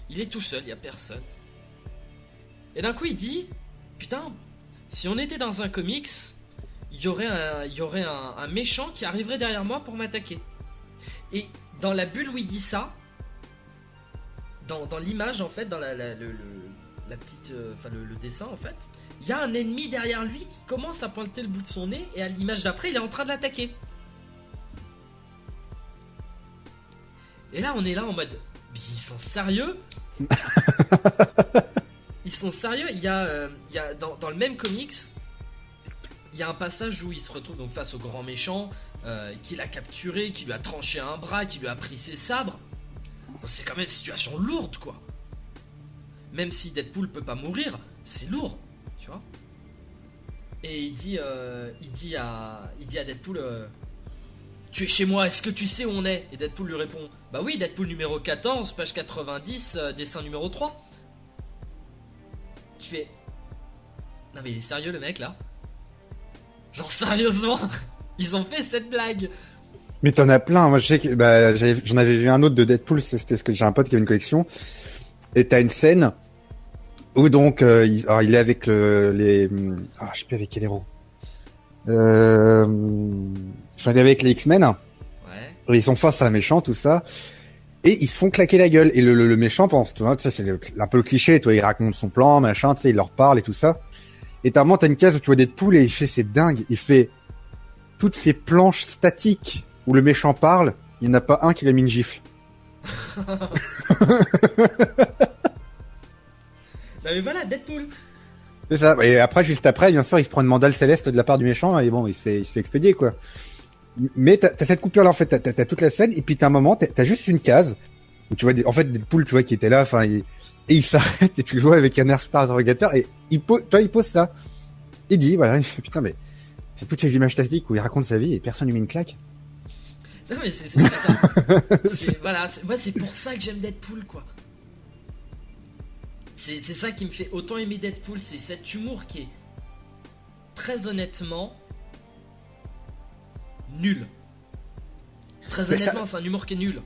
Il est tout seul, il n'y a personne. Et d'un coup il dit, putain, si on était dans un comics, il y aurait un méchant qui arriverait derrière moi pour m'attaquer. Et dans la bulle où il dit ça, dans l'image en fait, dans la petite, le dessin en fait, il y a un ennemi derrière lui qui commence à pointer le bout de son nez et à l'image d'après il est en train de l'attaquer. Et là on est là en mode, ils sont sérieux? Ils sont sérieux? Il y a dans le même comics, il y a un passage où il se retrouve donc face au grand méchant, qui l'a capturé, qui lui a tranché un bras, qui lui a pris ses sabres. Bon, c'est quand même une situation lourde quoi. Même si Deadpool peut pas mourir, c'est lourd, tu vois. Et il dit à Deadpool, tu es chez moi, est-ce que tu sais où on est? Et Deadpool lui répond, bah oui, Deadpool numéro 14, page 90, dessin numéro 3. Tu fais, non mais il est sérieux le mec là? Genre sérieusement, ils ont fait cette blague. Mais t'en as plein. Moi, je sais que j'en avais vu un autre de Deadpool. C'était ce que j'ai un pote qui avait une collection. Et t'as une scène où donc il est avec je sais plus avec quel héros. Il est avec les X-Men. Ouais. Ils sont face à un méchant, tout ça. Et ils se font claquer la gueule. Et le méchant pense, tu vois, c'est un peu le cliché. Toi, il raconte son plan, machin, tu sais, il leur parle et tout ça. Et t'as une case où tu vois Deadpool et il fait, c'est dingue. Il fait toutes ces planches statiques où le méchant parle. Il n'y en a pas un qui lui a mis une gifle. Non mais voilà, Deadpool. C'est ça. Et après, juste après, bien sûr, il se prend une mandale céleste de la part du méchant et bon, il se fait expédier, quoi. Mais t'as cette coupure là, en fait, t'as toute la scène et puis t'as un moment, t'as juste une case où tu vois, en fait, Deadpool, tu vois, qui était là, enfin, et il s'arrête et tu le vois avec un air super interrogateur et il pose ça. Il dit, voilà, il fait, putain, mais c'est toutes ces images statiques où il raconte sa vie et personne lui met une claque. Non mais c'est ça. Voilà, moi c'est pour ça que j'aime Deadpool quoi. C'est ça qui me fait autant aimer Deadpool, c'est cet humour qui est très honnêtement nul. Très honnêtement, c'est un humour qui est nul.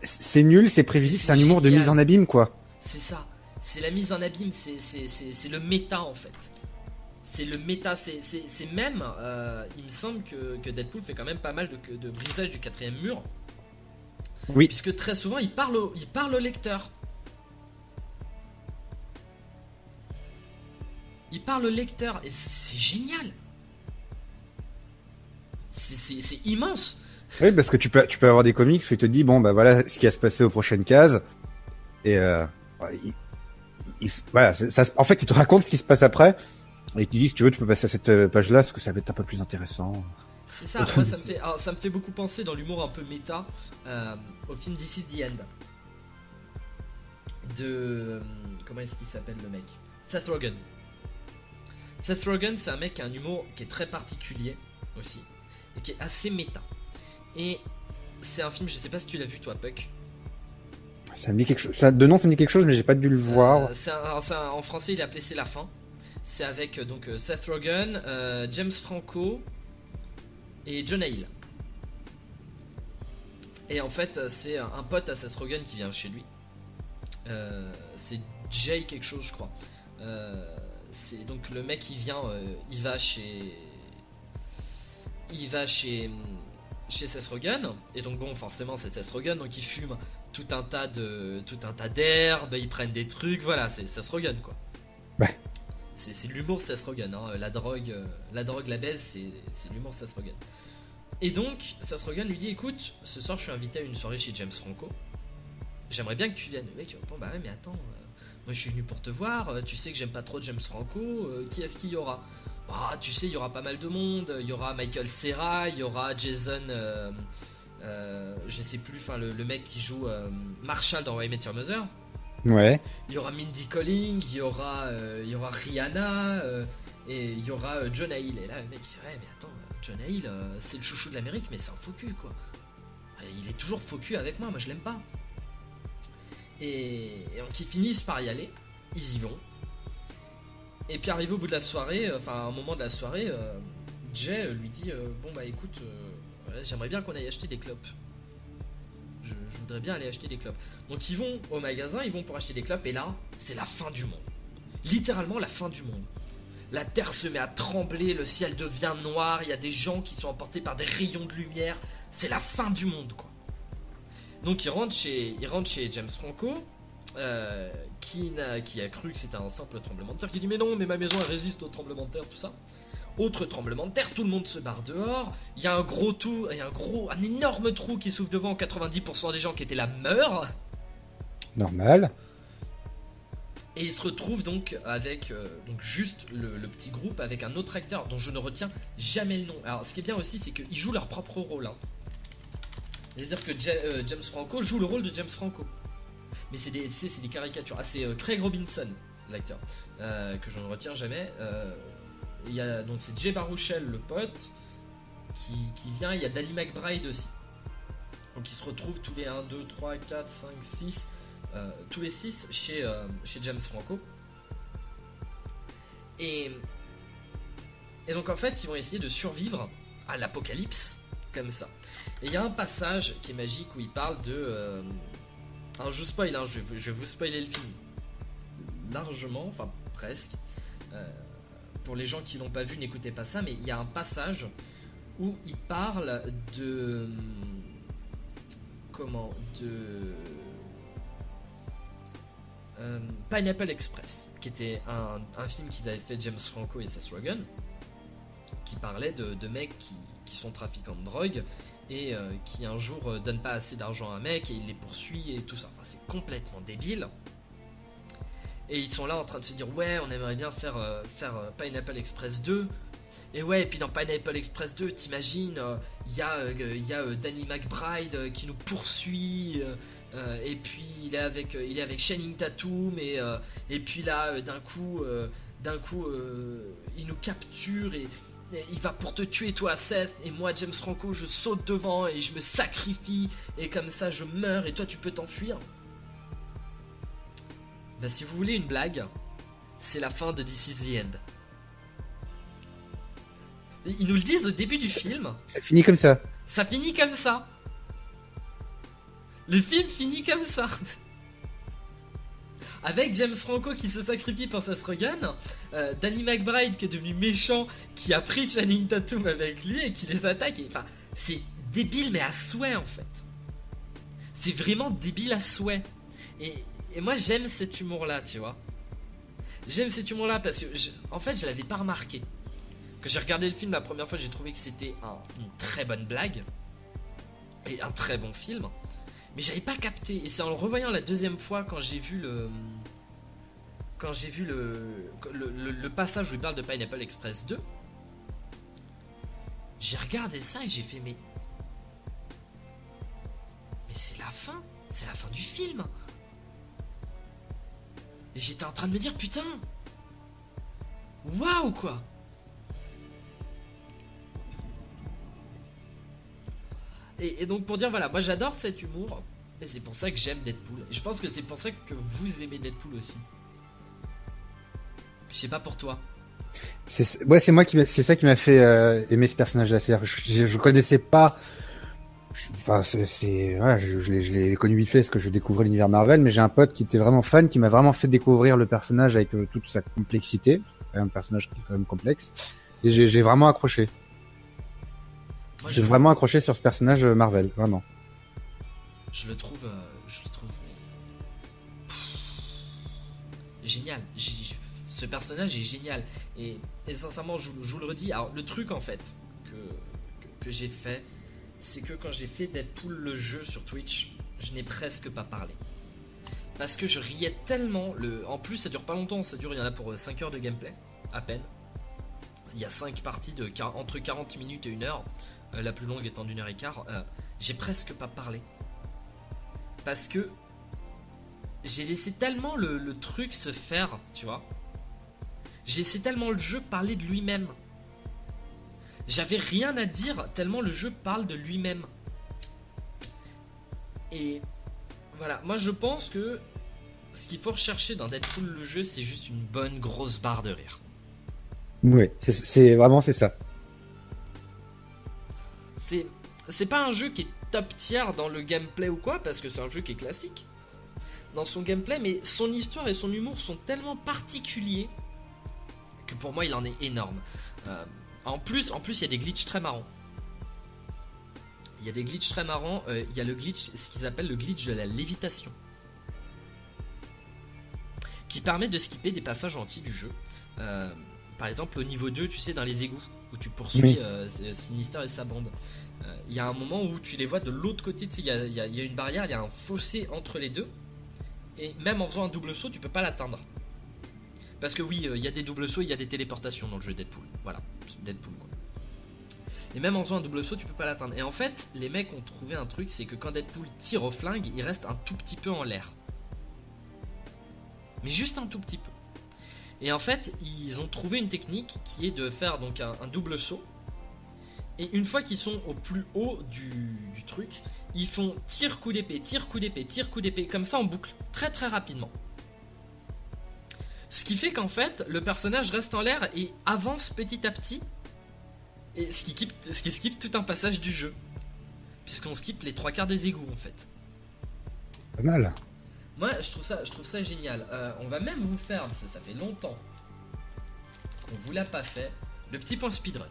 C'est nul, c'est prévisible, c'est un humour de mise en abîme quoi. C'est ça, c'est la mise en abîme, c'est le méta en fait. C'est le méta, c'est même, il me semble que Deadpool fait quand même pas mal de brisage du quatrième mur. Oui. Puisque très souvent, il parle au lecteur. Il parle au lecteur, et c'est génial. C'est immense. Oui, parce que tu peux avoir des comics où il te dit, bon, bah voilà ce qui va se passer aux prochaines cases. Et voilà, en fait, il te raconte ce qui se passe après. Et il te dit, si tu veux, tu peux passer à cette page-là, parce que ça va être un peu plus intéressant. C'est ça, moi ça me fait beaucoup penser dans l'humour un peu méta au film This is the End. De... Comment est-ce qu'il s'appelle le mec? Seth Rogen. Seth Rogen, c'est un mec qui a un humour qui est très particulier aussi. Et qui est assez méta. Et c'est un film, je sais pas si tu l'as vu toi, Puck. Ça me dit quelque chose. De nom, ça me dit quelque chose, mais j'ai pas dû le voir. En français, il est appelé C'est la fin. C'est avec donc Seth Rogen, James Franco et Jonah Hill. Et en fait, c'est un pote à Seth Rogen qui vient chez lui. C'est Jay quelque chose, je crois. C'est donc le mec qui vient, il va chez Seth Rogen, et donc bon, forcément c'est Seth Rogen, donc il fume tout un tas d'herbes, ils prennent des trucs, voilà, c'est Seth Rogen quoi. Ouais. C'est l'humour Seth Rogen, hein. La drogue, la baise, c'est l'humour Seth Rogen. Et donc Seth Rogen lui dit, écoute, ce soir je suis invité à une soirée chez James Franco. J'aimerais bien que tu viennes. Le mec répond, bah ouais, mais attends, moi je suis venu pour te voir, tu sais que j'aime pas trop James Franco, qui est-ce qu'il y aura? Bah, tu sais, il y aura pas mal de monde, il y aura Michael Cera, il y aura Jason, je sais plus, enfin le mec qui joue Marshall dans How I Met Your Mother. Ouais. Il y aura Mindy Kaling, il y aura Rihanna, et il y aura Jonah Hill. Et là, le mec il fait, ouais, mais attends, Jonah Hill, c'est le chouchou de l'Amérique, mais c'est un faux cul, quoi. Il est toujours faux cul avec moi je l'aime pas. Et donc ils finissent par y aller, ils y vont. Et puis arrivé au bout de la soirée, enfin à un moment de la soirée, Jay lui dit bon bah écoute, j'aimerais bien qu'on aille acheter des clopes. Je voudrais bien aller acheter des clopes. Donc ils vont au magasin, ils vont pour acheter des clopes, et là, c'est la fin du monde. Littéralement la fin du monde. La terre se met à trembler, le ciel devient noir, il y a des gens qui sont emportés par des rayons de lumière. C'est la fin du monde, quoi. Donc il rentre chez James Franco, qui a cru que c'était un simple tremblement de terre, qui dit mais non, mais ma maison elle résiste au tremblement de terre, tout ça. Autre tremblement de terre, tout le monde se barre dehors, il y a un énorme trou qui s'ouvre devant, 90% des gens qui étaient là meurent. Normal. Et il se retrouve donc avec donc juste le petit groupe avec un autre acteur dont je ne retiens jamais le nom. Alors ce qui est bien aussi, c'est qu'ils jouent leur propre rôle, hein. C'est-à-dire que James Franco joue le rôle de James Franco. Mais c'est des caricatures. Ah, c'est Craig Robinson, l'acteur, que je ne retiens jamais. Donc c'est Jay Baruchel, le pote, qui vient. Il y a Danny McBride aussi. Donc ils se retrouvent tous les 1, 2, 3, 4, 5, 6. Tous les 6 chez James Franco. Et donc en fait, ils vont essayer de survivre à l'apocalypse comme ça. Et il y a un passage qui est magique où il parle de... Alors je vous spoil, hein, je vais vous spoiler le film largement, enfin presque. Pour les gens qui l'ont pas vu, n'écoutez pas ça, mais il y a un passage où il parle de... Pineapple Express, qui était un film qu'ils avaient fait James Franco et Seth Rogen, qui parlait de mecs qui sont trafiquants de drogue et qui un jour donnent pas assez d'argent à un mec et il les poursuit et tout ça. Enfin, c'est complètement débile. Et ils sont là en train de se dire ouais, on aimerait bien faire Pineapple Express 2. Et ouais, et puis dans Pineapple Express 2, t'imagines, il y a Danny McBride qui nous poursuit, et puis il est avec Channing Tatum, et puis là, d'un coup, il nous capture et il va pour te tuer toi, Seth, et moi, James Franco, je saute devant et je me sacrifie, et comme ça je meurs, et toi tu peux t'enfuir. Bah si vous voulez une blague, c'est la fin de This Is The End. Ils nous le disent au début du film. Ça finit comme ça. Ça finit comme ça. Le film finit comme ça. avec James Franco qui se sacrifie pour Seth Rogen, Danny McBride qui est devenu méchant, qui a pris Channing Tatum avec lui et qui les attaque. Enfin, c'est débile mais à souhait en fait. C'est vraiment débile à souhait. Et moi j'aime cet humour là, tu vois. J'aime cet humour là parce que en fait je l'avais pas remarqué. Quand j'ai regardé le film la première fois, j'ai trouvé que c'était une très bonne blague et un très bon film. Mais j'avais pas capté. Et c'est en le revoyant la deuxième fois quand j'ai vu le passage où il parle de Pineapple Express 2. J'ai regardé ça et j'ai fait mais c'est la fin. C'est la fin du film. Et j'étais en train de me dire putain. Waouh quoi. Et donc pour dire voilà, moi j'adore cet humour et c'est pour ça que j'aime Deadpool. Et je pense que c'est pour ça que vous aimez Deadpool aussi. Je sais pas pour toi. C'est ça qui m'a fait aimer ce personnage-là. C'est-à-dire que je connaissais pas. Enfin, je l'ai connu vite fait parce que je découvrais l'univers Marvel, mais j'ai un pote qui était vraiment fan, qui m'a vraiment fait découvrir le personnage avec toute sa complexité. C'est un personnage qui est quand même complexe. Et j'ai vraiment accroché. J'ai vraiment accroché sur ce personnage Marvel, vraiment. Je le trouve génial. Ce personnage est génial. Et sincèrement, je vous le redis. Alors, le truc en fait que j'ai fait, c'est que quand j'ai fait Deadpool le jeu sur Twitch, je n'ai presque pas parlé. Parce que je riais tellement. En plus, ça dure pas longtemps. Il y en a pour 5 heures de gameplay, à peine. Il y a 5 parties entre 40 minutes et 1 heure. La plus longue étant d'1 heure et quart. J'ai presque pas parlé. Parce que j'ai laissé tellement le truc se faire, tu vois. J'ai laissé tellement le jeu parler de lui-même. J'avais rien à dire tellement le jeu parle de lui-même. Et voilà, moi je pense que ce qu'il faut rechercher dans Deadpool le jeu, c'est juste une bonne grosse barre de rire. Ouais, c'est vraiment ça. C'est pas un jeu qui est top tier dans le gameplay ou quoi, parce que c'est un jeu qui est classique dans son gameplay, mais son histoire et son humour sont tellement particuliers que pour moi il en est énorme. En plus il y a des glitches très marrants. Il y a le glitch, ce qu'ils appellent le glitch de la lévitation, qui permet de skipper des passages entiers du jeu. Par exemple au niveau 2, tu sais, dans les égouts où tu poursuis Sinister et sa bande. Il y a un moment où tu les vois de l'autre côté, tu sais, il y a une barrière, il y a un fossé entre les deux. Et même en faisant un double saut, tu peux pas l'atteindre. Parce que oui, il y a des doubles sauts, il y a des téléportations dans le jeu Deadpool. Voilà, Deadpool quoi. Et même en faisant un double saut, tu peux pas l'atteindre. Et en fait, les mecs ont trouvé un truc, c'est que quand Deadpool tire au flingue, il reste un tout petit peu en l'air. Mais juste un tout petit peu. Et en fait, ils ont trouvé une technique qui est de faire donc un double saut. Et une fois qu'ils sont au plus haut du truc, ils font tir, coup d'épée, tir, coup d'épée, tir, coup d'épée, comme ça en boucle, très très rapidement. Ce qui fait qu'en fait, le personnage reste en l'air et avance petit à petit. Et ce qui skip tout un passage du jeu. Puisqu'on skip les 3/4 des égouts en fait. Pas mal. Moi je trouve ça génial. On va même vous faire, ça fait longtemps qu'on vous l'a pas fait, le petit point speedrun.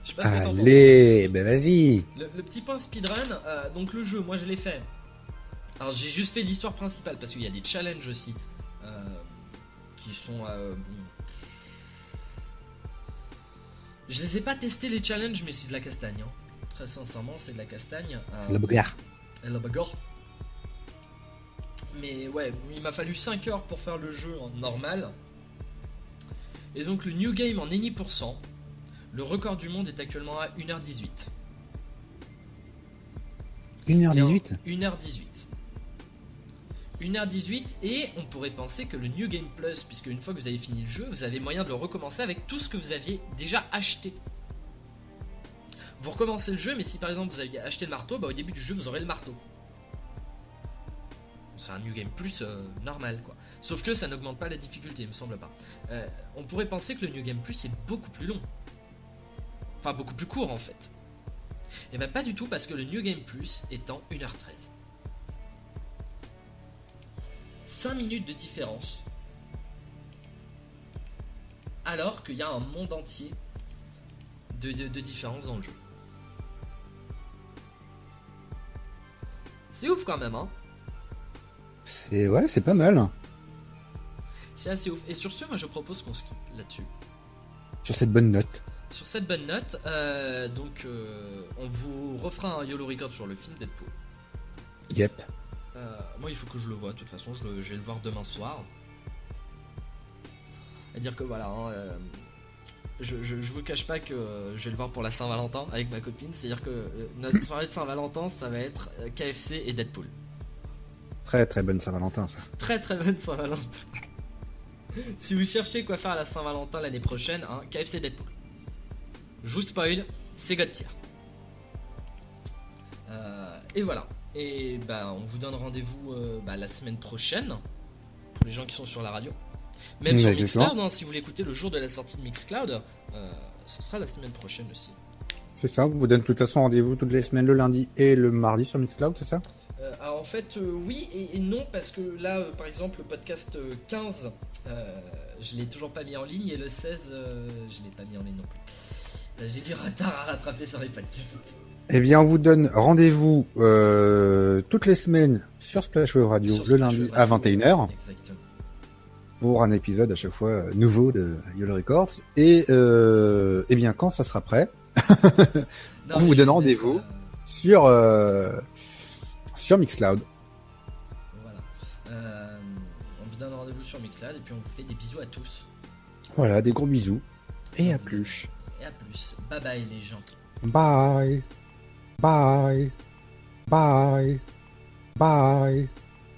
Je sais pas ce que t'en penses. Allez, ben vas-y. Le petit point speedrun, donc le jeu, moi je l'ai fait. Alors j'ai juste fait l'histoire principale parce qu'il y a des challenges aussi qui sont bon. Je les ai pas testés les challenges, mais c'est de la castagne. Hein. Très sincèrement, c'est de la castagne. C'est de la bagarre. La bagarre. Mais ouais, il m'a fallu 5 heures pour faire le jeu en normal. Et donc le New Game en any%. Le record du monde est actuellement à 1h18. 1h18 1h18. 1h18 et on pourrait penser que le New Game Plus, puisque une fois que vous avez fini le jeu, vous avez moyen de le recommencer avec tout ce que vous aviez déjà acheté. Vous recommencez le jeu, mais si par exemple vous aviez acheté le marteau, bah au début du jeu vous aurez le marteau. C'est un New Game Plus normal quoi. Sauf que ça n'augmente pas la difficulté, il me semble pas. On pourrait penser que le New Game Plus est beaucoup plus long. Enfin beaucoup plus court en fait. Et ben pas du tout parce que le New Game Plus est en 1h13. 5 minutes de différence. Alors qu'il y a un monde entier de différence dans le jeu. C'est ouf quand même, hein. C'est pas mal. C'est assez ouf. Et sur ce, moi je propose qu'on se quitte là-dessus. Sur cette bonne note. Sur cette bonne note, on vous refera un YOLO Record sur le film Deadpool. Yep. Moi, il faut que je le voie. De toute façon, je vais le voir demain soir. À dire que voilà, hein, je vous cache pas que je vais le voir pour la Saint-Valentin avec ma copine. C'est-à-dire que notre soirée de Saint-Valentin, ça va être KFC et Deadpool. Très très bonne Saint-Valentin, ça. Très très bonne Saint-Valentin. Si vous cherchez quoi faire à la Saint-Valentin l'année prochaine, hein, KFC Deadpool. Je vous spoil, c'est God tier. Et voilà. Et bah on vous donne rendez-vous la semaine prochaine pour les gens qui sont sur la radio. Même sur Mixcloud, hein, si vous l'écoutez le jour de la sortie de Mixcloud, ce sera la semaine prochaine aussi. C'est ça, on vous donne de toute façon rendez-vous toutes les semaines le lundi et le mardi sur Mixcloud, c'est ça? Alors en fait oui et non, parce que là par exemple le podcast 15 je l'ai toujours pas mis en ligne, et le 16 je l'ai pas mis en ligne non plus. J'ai du retard à rattraper sur les podcasts. Eh bien, on vous donne rendez-vous toutes les semaines sur Splash Web Radio le lundi à 21h. Exactement. Pour un épisode à chaque fois nouveau de YOLO Records. Et eh bien, quand ça sera prêt, on vous donne rendez-vous sur Mixcloud. Voilà. On vous donne rendez-vous sur Mixcloud et puis on vous fait des bisous à tous. Voilà, des gros bisous. Et à plus. Et à plus. Bye bye les gens. Bye. Bye. Bye. Bye.